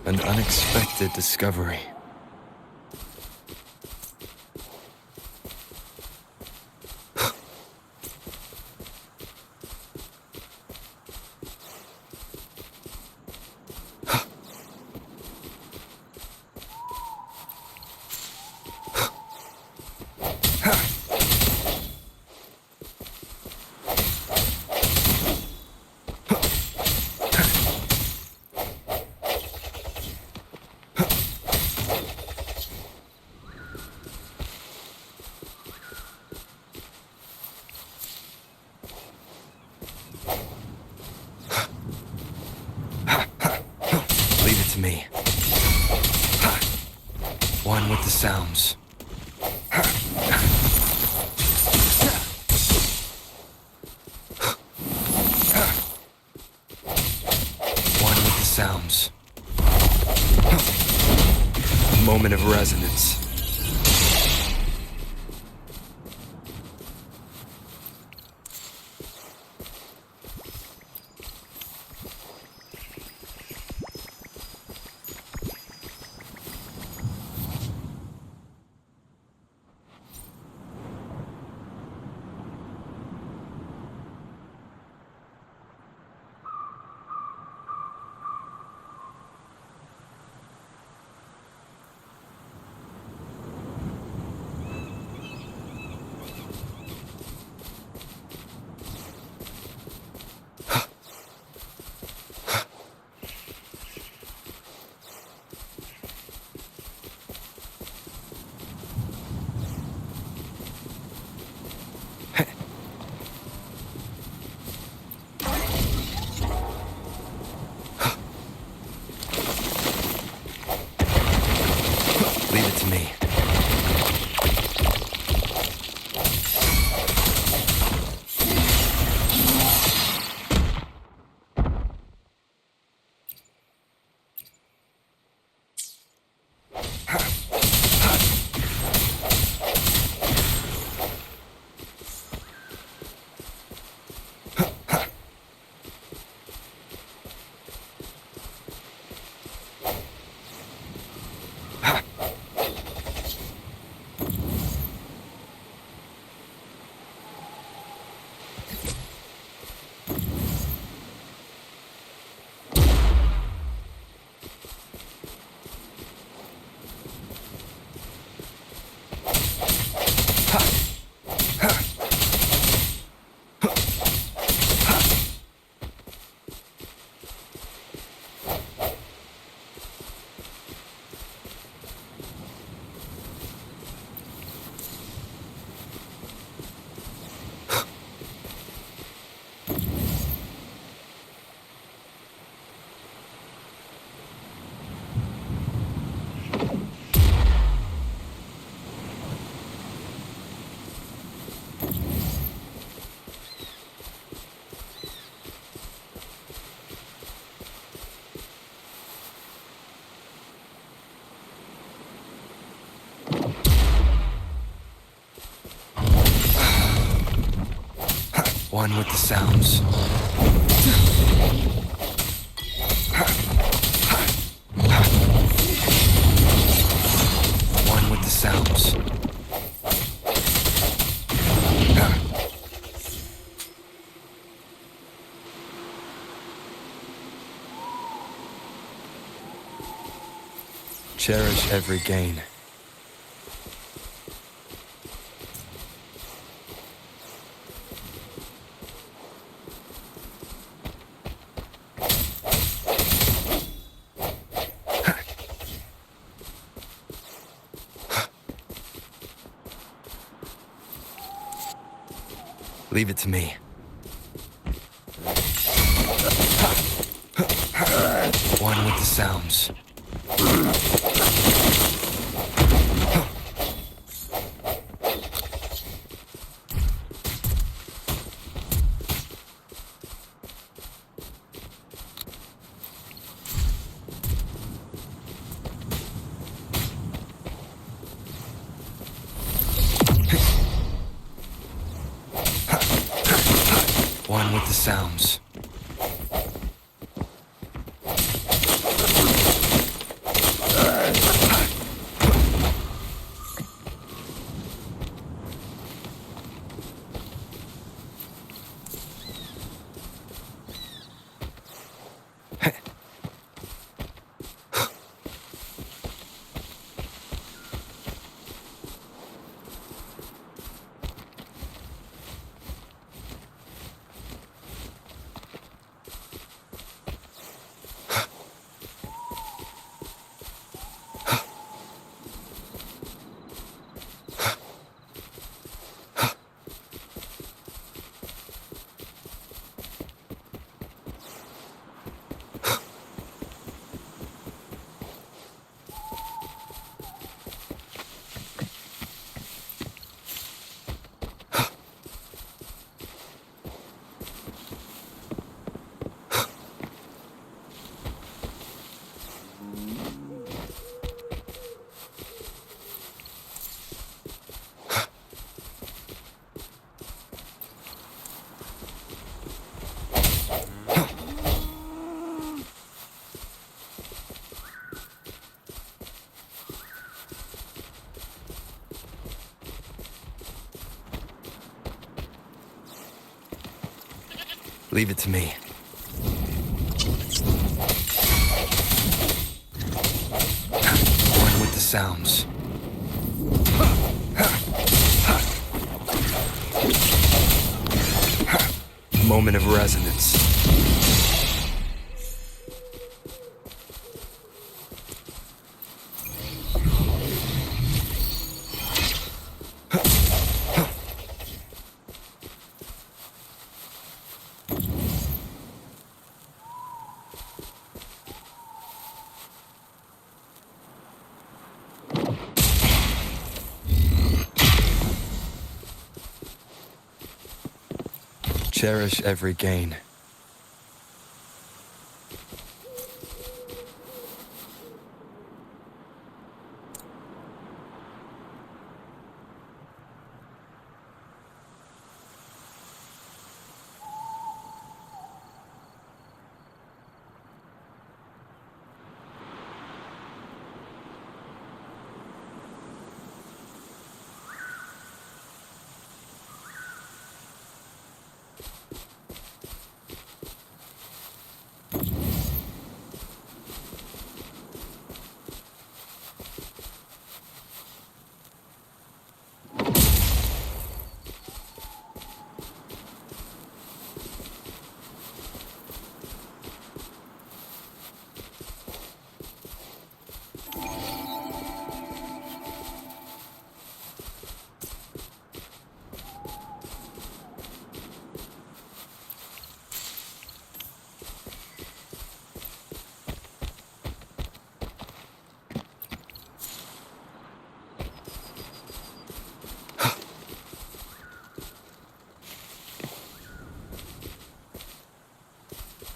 An unexpected discovery. Leave it to me. One with the sounds. One with the sounds. Moment of resonance. One with the sounds. One with the sounds. Cherish every gain. Leave it to me. One with the sounds. One with the sounds. Leave it to me. One with the sounds. Moment of resonance. Cherish every gain.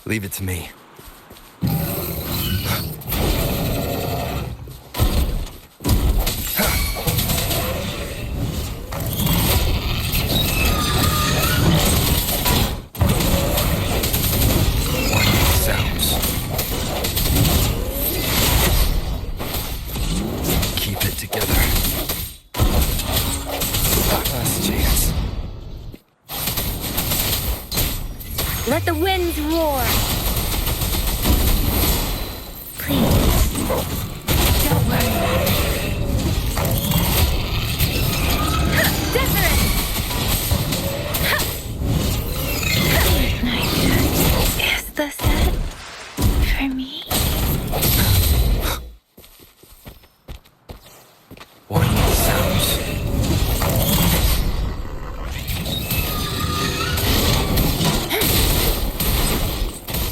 Leave it to me. Let the winds roar. Please, don't worry about it. Desiree! Is the set for me? One with the sounds.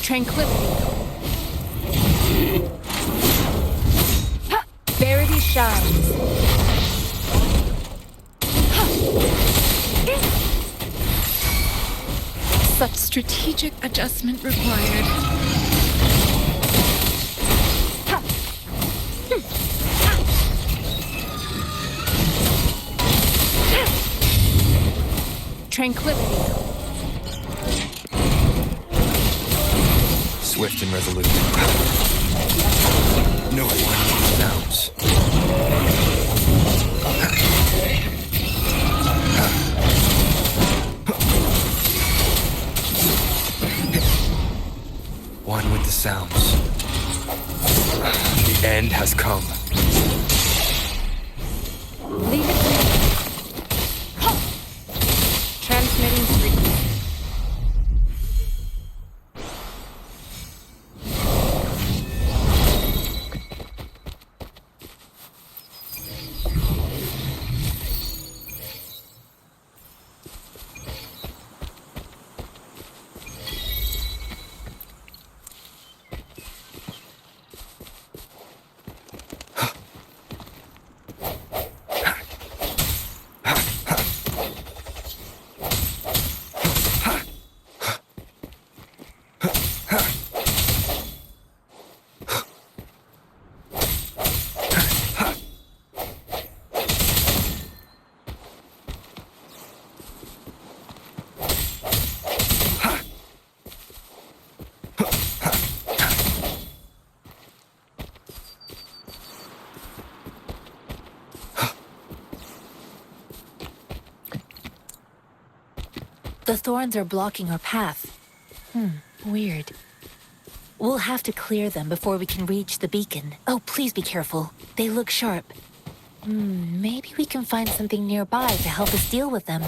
Tranquility. Verity shines. Such strategic adjustment required. Tranquility. Swift and resolute. No one with the sounds. One with the sounds. The end has come. Leave it to me. Transmitting frequency. The thorns are blocking our path. Weird. We'll have to clear them before we can reach the beacon. Oh, please be careful. They look sharp. Maybe we can find something nearby to help us deal with them.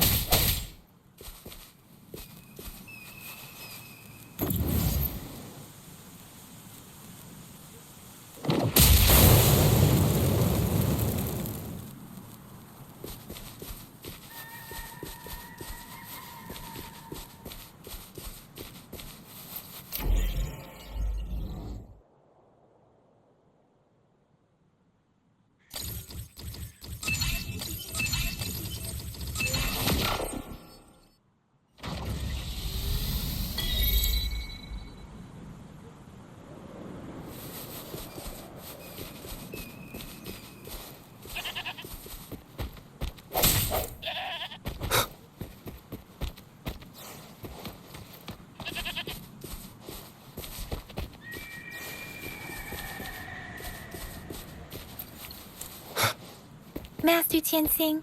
Master Tianxing,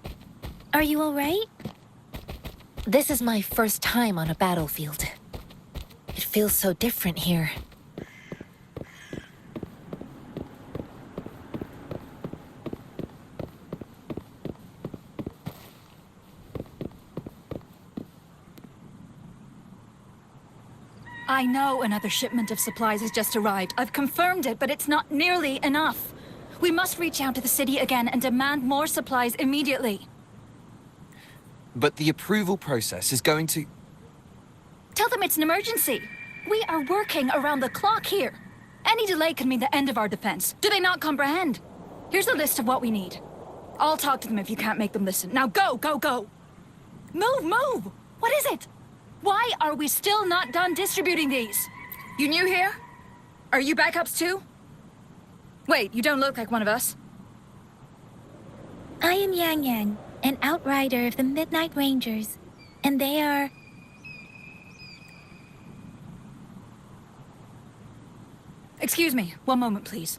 are you all right? This is my first time on a battlefield. It feels so different here. I know another shipment of supplies has just arrived. I've confirmed it, but it's not nearly enough. We must reach out to the city again and demand more supplies immediately. But the approval process is going to... Tell them it's an emergency. We are working around the clock here. Any delay could mean the end of our defense. Do they not comprehend? Here's a list of what we need. I'll talk to them if you can't make them listen. Now go, go, go! Move, move! What is it? Why are we still not done distributing these? You new here? Are you backups too? Wait, you don't look like one of us. I am Yang Yang, an outrider of the Midnight Rangers, and they are... Excuse me, one moment, please.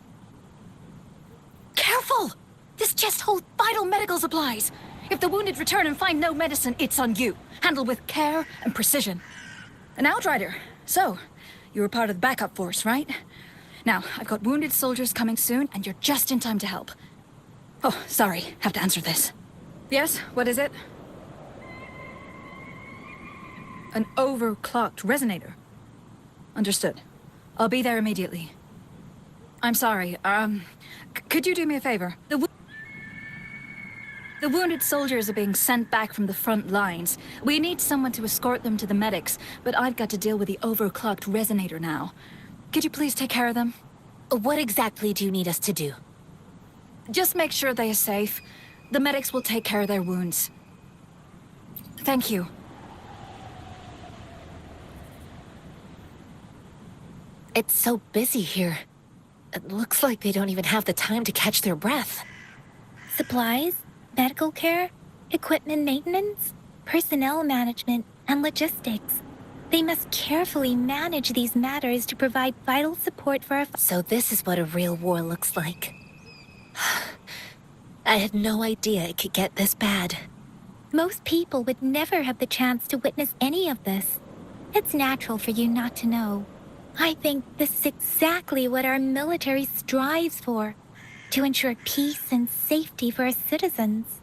Careful! This chest holds vital medical supplies. If the wounded return and find no medicine, it's on you. Handle with care and precision. An outrider. So, you were part of the backup force, right? Now, I've got wounded soldiers coming soon, and you're just in time to help. Oh, sorry. Have to answer this. Yes, what is it? An overclocked resonator. Understood. I'll be there immediately. I'm sorry, could you do me a favor? The wounded soldiers are being sent back from the front lines. We need someone to escort them to the medics, but I've got to deal with the overclocked resonator now. Could you please take care of them? What exactly do you need us to do? Just make sure they are safe. The medics will take care of their wounds. Thank you. It's so busy here. It looks like they don't even have the time to catch their breath. Supplies, medical care, equipment maintenance, personnel management, and logistics. They must carefully manage these matters to provide vital support for our... So this is what a real war looks like. I had no idea it could get this bad. Most people would never have the chance to witness any of this. It's natural for you not to know. I think this is exactly what our military strives for, to ensure peace and safety for our citizens.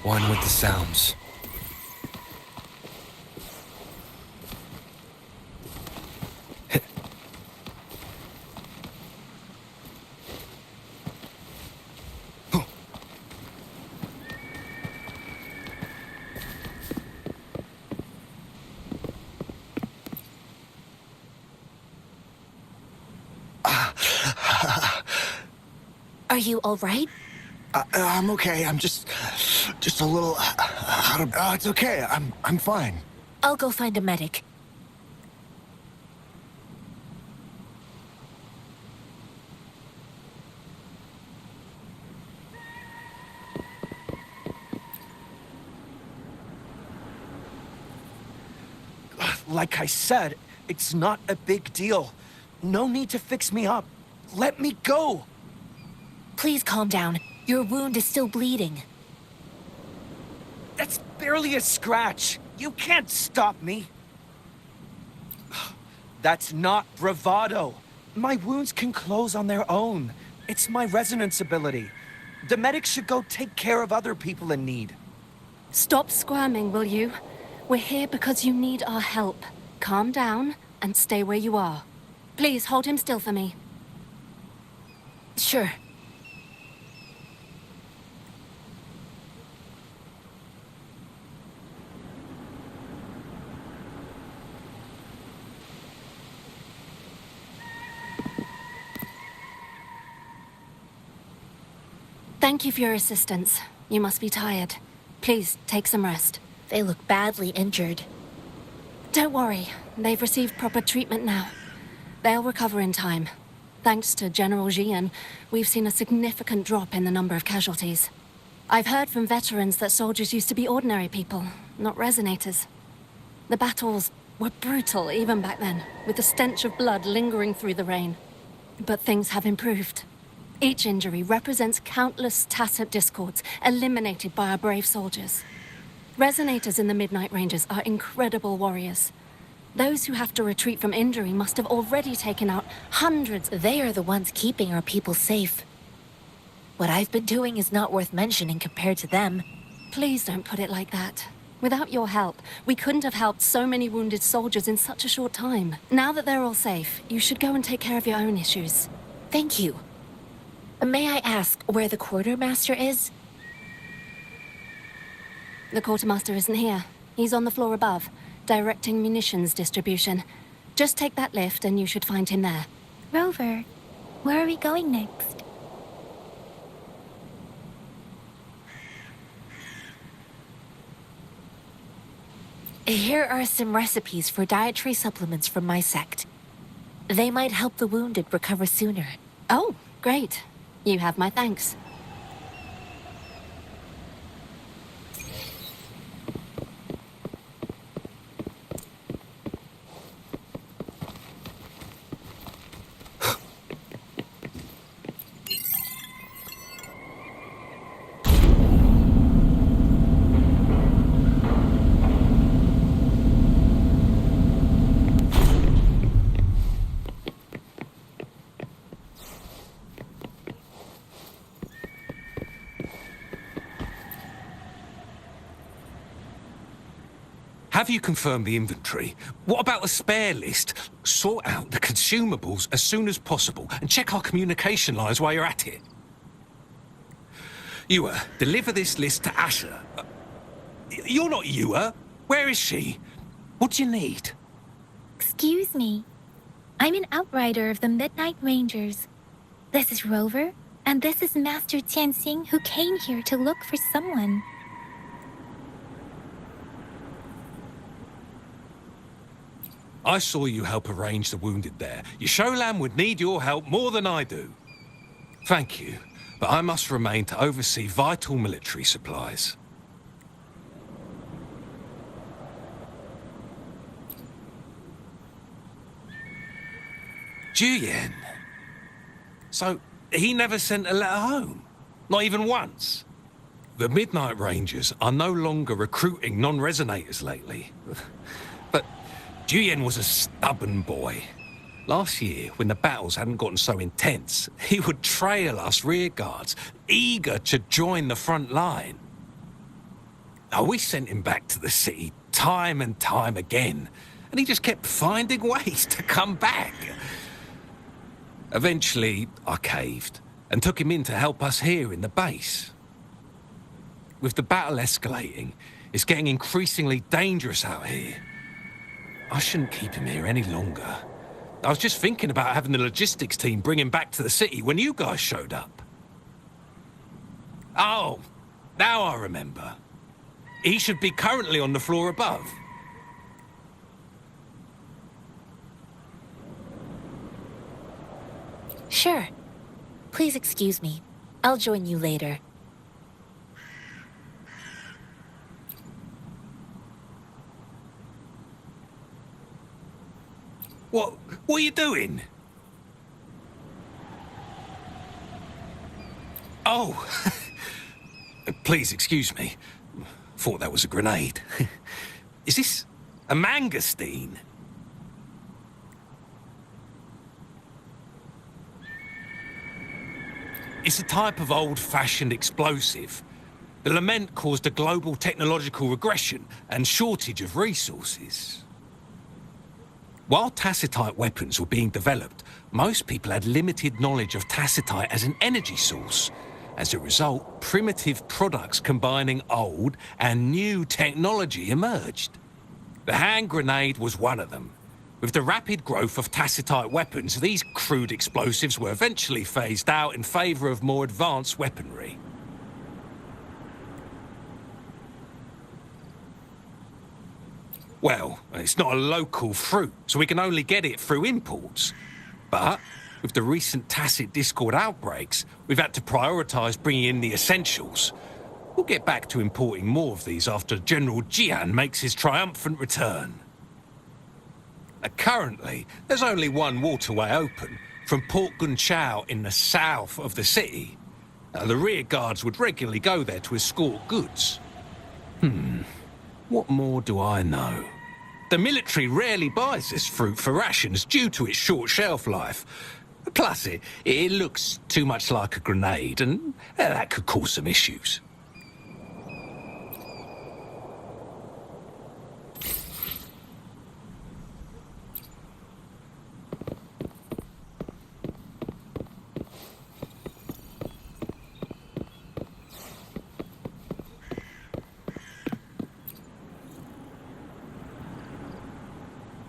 One with the sounds. Are you all right? I'm okay. I'm just a little out of... it's okay. I'm fine. I'll go find a medic. Like I said, it's not a big deal. No need to fix me up. Let me go. Please calm down. Your wound is still bleeding. That's barely a scratch. You can't stop me. That's not bravado. My wounds can close on their own. It's my resonance ability. The medics should go take care of other people in need. Stop squirming, will you? We're here because you need our help. Calm down and stay where you are. Please hold him still for me. Sure. Thank you for your assistance. You must be tired. Please, take some rest. They look badly injured. Don't worry. They've received proper treatment now. They'll recover in time. Thanks to General Jian, we've seen a significant drop in the number of casualties. I've heard from veterans that soldiers used to be ordinary people, not resonators. The battles were brutal even back then, with the stench of blood lingering through the rain. But things have improved. Each injury represents countless tacit discords eliminated by our brave soldiers. Resonators in the Midnight Rangers are incredible warriors. Those who have to retreat from injury must have already taken out hundreds. They are the ones keeping our people safe. What I've been doing is not worth mentioning compared to them. Please don't put it like that. Without your help, we couldn't have helped so many wounded soldiers in such a short time. Now that they're all safe, you should go and take care of your own issues. Thank you. May I ask where the quartermaster is? The quartermaster isn't here. He's on the floor above, directing munitions distribution. Just take that lift and you should find him there. Rover, where are we going next? Here are some recipes for dietary supplements from my sect. They might help the wounded recover sooner. Oh, great. You have my thanks. Have you confirmed the inventory? What about the spare list? Sort out the consumables as soon as possible and check our communication lines while you're at it. Ewa, deliver this list to Asher. You're not Ewa. Where is she? What do you need? Excuse me. I'm an outrider of the Midnight Rangers. This is Rover, and this is Master Tianxing, who came here to look for someone. I saw you help arrange the wounded there. Yasholam would need your help more than I do. Thank you, but I must remain to oversee vital military supplies. Juyen. So, he never sent a letter home? Not even once? The Midnight Rangers are no longer recruiting non-resonators lately. But Juyen was a stubborn boy. Last year, when the battles hadn't gotten so intense, he would trail us rearguards, eager to join the front line. Oh, we sent him back to the city time and time again, and he just kept finding ways to come back. Eventually, I caved and took him in to help us here in the base. With the battle escalating, it's getting increasingly dangerous out here. I shouldn't keep him here any longer. I was just thinking about having the logistics team bring him back to the city when you guys showed up. Oh, now I remember. He should be currently on the floor above. Sure. Please excuse me. I'll join you later. What are you doing? Oh, please excuse me. Thought that was a grenade. Is this a mangosteen? It's a type of old-fashioned explosive. The lament caused a global technological regression and shortage of resources. While tacitite weapons were being developed, most people had limited knowledge of tacitite as an energy source. As a result, primitive products combining old and new technology emerged. The hand grenade was one of them. With the rapid growth of tacitite weapons, these crude explosives were eventually phased out in favor of more advanced weaponry. Well, it's not a local fruit, so we can only get it through imports. But with the recent tacit discord outbreaks, we've had to prioritise bringing in the essentials. We'll get back to importing more of these after General Jian makes his triumphant return. Currently, there's only one waterway open, from Port Gunchao in the south of the city. The rear guards would regularly go there to escort goods. What more do I know? The military rarely buys this fruit for rations due to its short shelf life. Plus, it looks too much like a grenade, and that could cause some issues.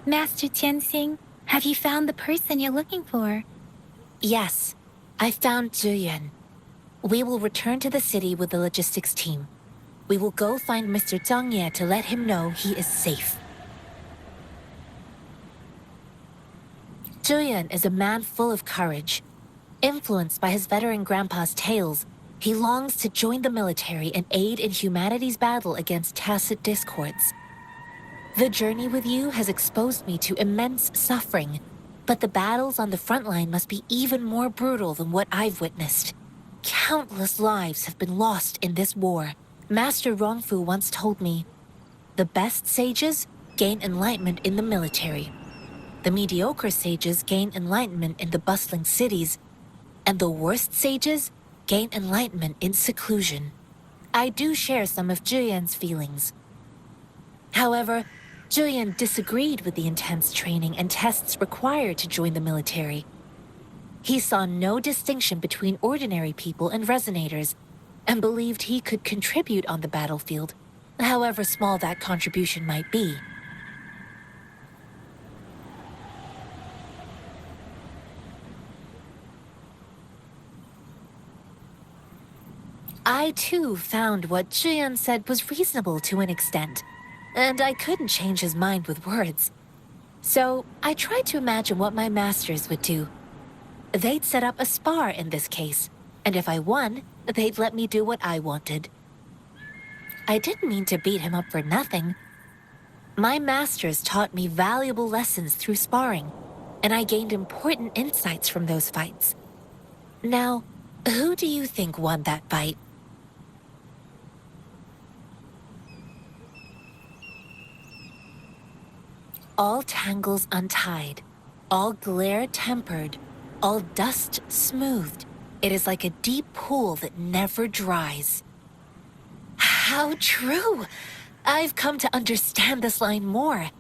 Master Tianxing, have you found the person you're looking for? Yes, I found Zhuyan. We will return to the city with the logistics team. We will go find Mr. Zhang Ye to let him know he is safe. Zhuyan is a man full of courage. Influenced by his veteran grandpa's tales, he longs to join the military and aid in humanity's battle against tacit discords. The journey with you has exposed me to immense suffering, but the battles on the front line must be even more brutal than what I've witnessed. Countless lives have been lost in this war. Master Rongfu once told me, the best sages gain enlightenment in the military. The mediocre sages gain enlightenment in the bustling cities, and the worst sages gain enlightenment in seclusion. I do share some of Juyan's feelings. However, Julian disagreed with the intense training and tests required to join the military. He saw no distinction between ordinary people and resonators, and believed he could contribute on the battlefield, however small that contribution might be. I too found what Julian said was reasonable to an extent, and I couldn't change his mind with words. So I tried to imagine what my masters would do. They'd set up a spar in this case, and if I won, they'd let me do what I wanted. I didn't mean to beat him up for nothing. My masters taught me valuable lessons through sparring, and I gained important insights from those fights. Now, who do you think won that fight? All tangles untied, all glare tempered, all dust smoothed. It is like a deep pool that never dries. How true! I've come to understand this line more.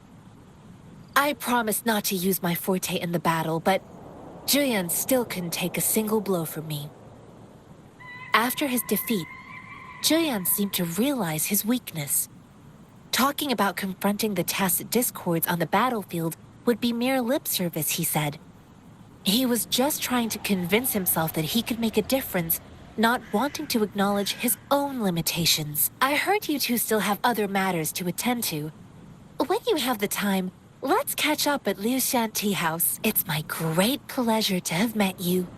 I promised not to use my forte in the battle, but Julian still couldn't take a single blow from me. After his defeat, Julian seemed to realize his weakness. Talking about confronting the tacit discords on the battlefield would be mere lip service, he said. He was just trying to convince himself that he could make a difference, not wanting to acknowledge his own limitations. I heard you two still have other matters to attend to. When you have the time, let's catch up at Liu Shan Tea House. It's my great pleasure to have met you.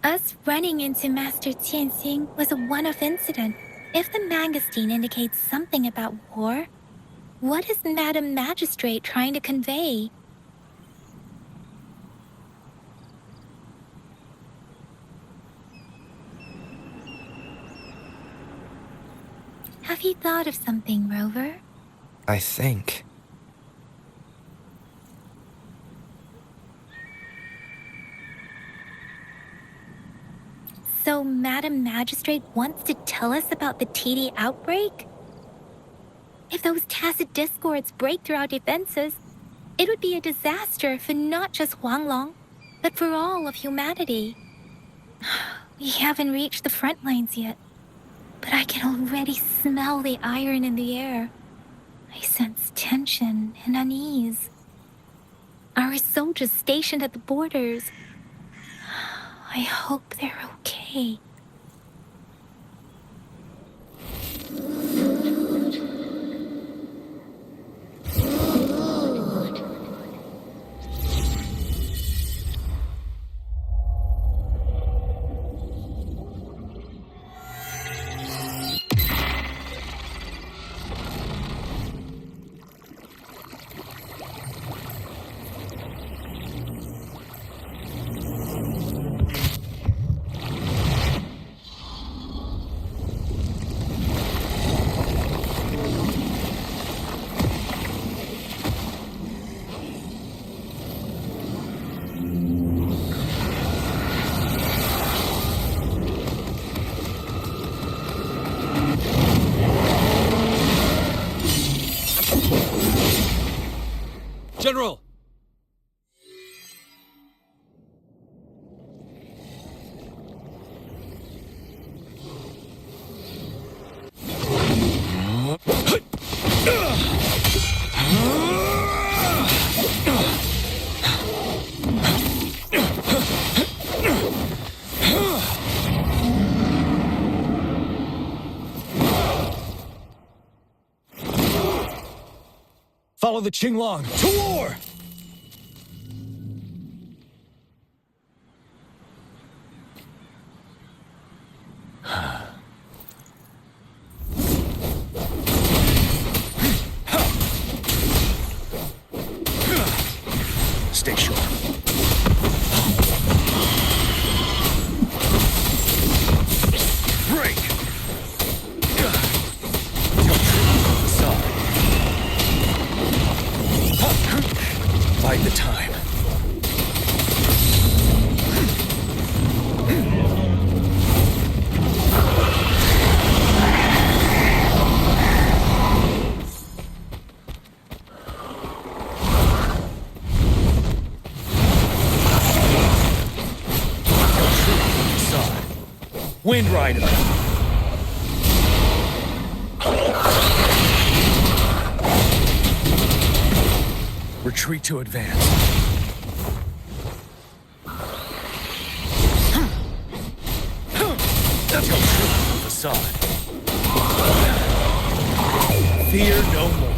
Us running into Master Tianxing was a one-off incident. If the magazine indicates something about war, what is Madam Magistrate trying to convey? Have you thought of something, Rover? I think. So Madam Magistrate wants to tell us about the TD outbreak? If those tacit discords break through our defenses, it would be a disaster for not just Huanglong, but for all of humanity. We haven't reached the front lines yet, but I can already smell the iron in the air. I sense tension and unease. Our soldiers stationed at the borders, I hope they're okay. General! Follow the Qinglong to war! Stay sharp. Break! Your troops on the side. Wind Rider. Retreat to advance. Tell truth to the facade. Fear no more.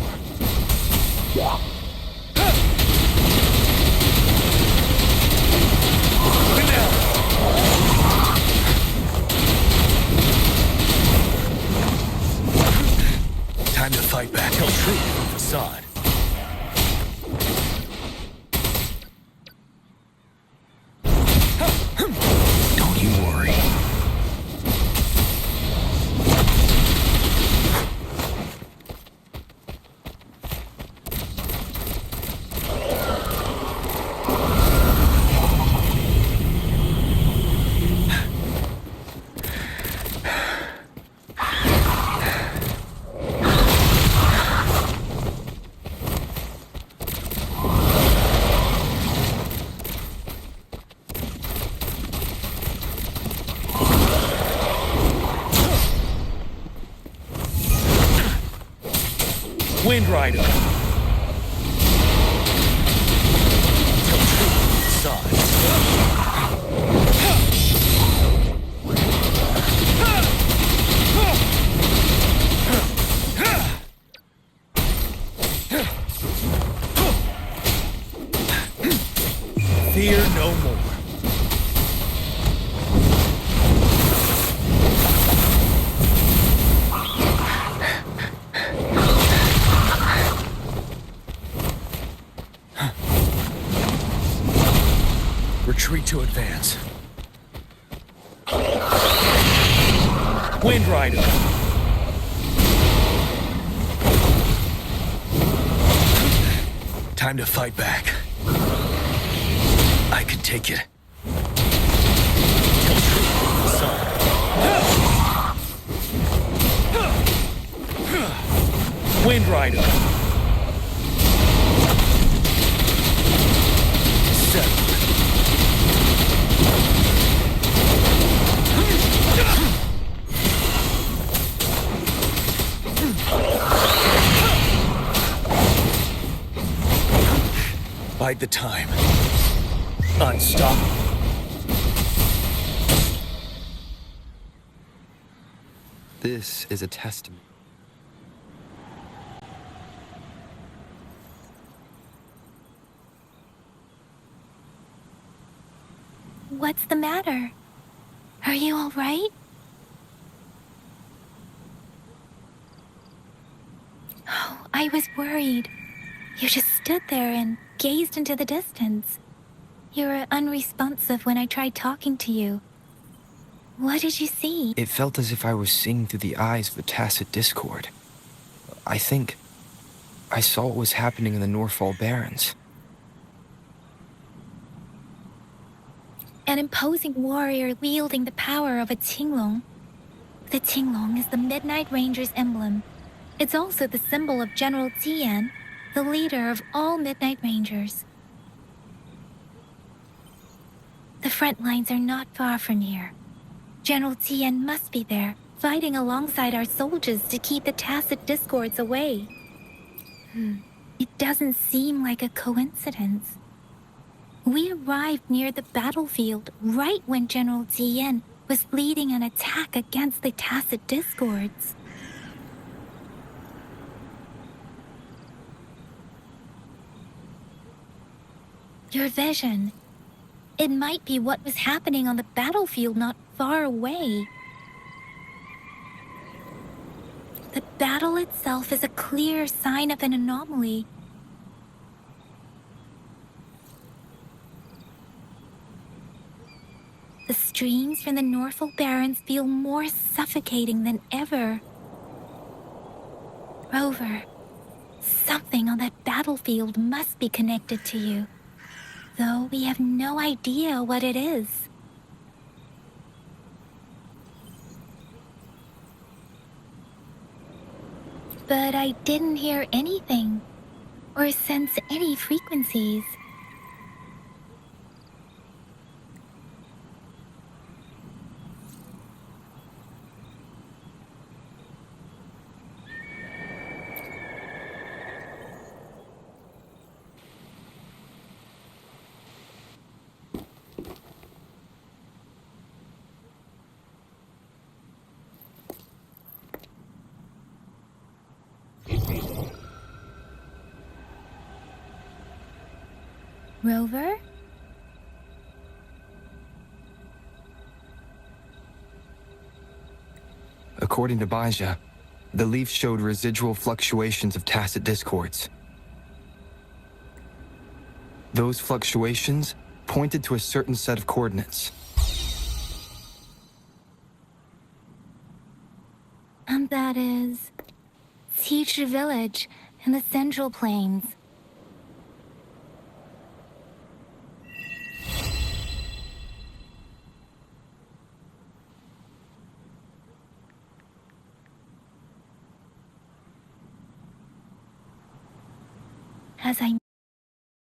Time to fight back. Tell truth to the facade. Don't you worry. Wind Rider. Tell truth to the facade. Fear no more. Retreat to advance. Wind Rider. Time to fight back. I can take it. Tell truth to the facade. Wind Rider. Settle. Bide the time. Unstoppable. This is a testament. What's the matter? Are you all right? Oh, I was worried. You just stood there and gazed into the distance. You were unresponsive when I tried talking to you. What did you see? It felt as if I was seeing through the eyes of the tacit discord. I think I saw what was happening in the Norfall Barrens. An imposing warrior wielding the power of a Tinglong. The Tinglong is the Midnight Ranger's emblem. It's also the symbol of General Tian, the leader of all Midnight Rangers. The front lines are not far from here. General Tian must be there, fighting alongside our soldiers to keep the tacit discords away. It doesn't seem like a coincidence. We arrived near the battlefield right when General Tian was leading an attack against the tacit discords. Your vision. It might be what was happening on the battlefield not far away. The battle itself is a clear sign of an anomaly. The streams from the Norfall Barrens feel more suffocating than ever. Rover, something on that battlefield must be connected to you, though we have no idea what it is. But I didn't hear anything, or sense any frequencies. Rover? According to Baija, the leaf showed residual fluctuations of tacit discords. Those fluctuations pointed to a certain set of coordinates. And that is... Teacher Village in the Central Plains. As I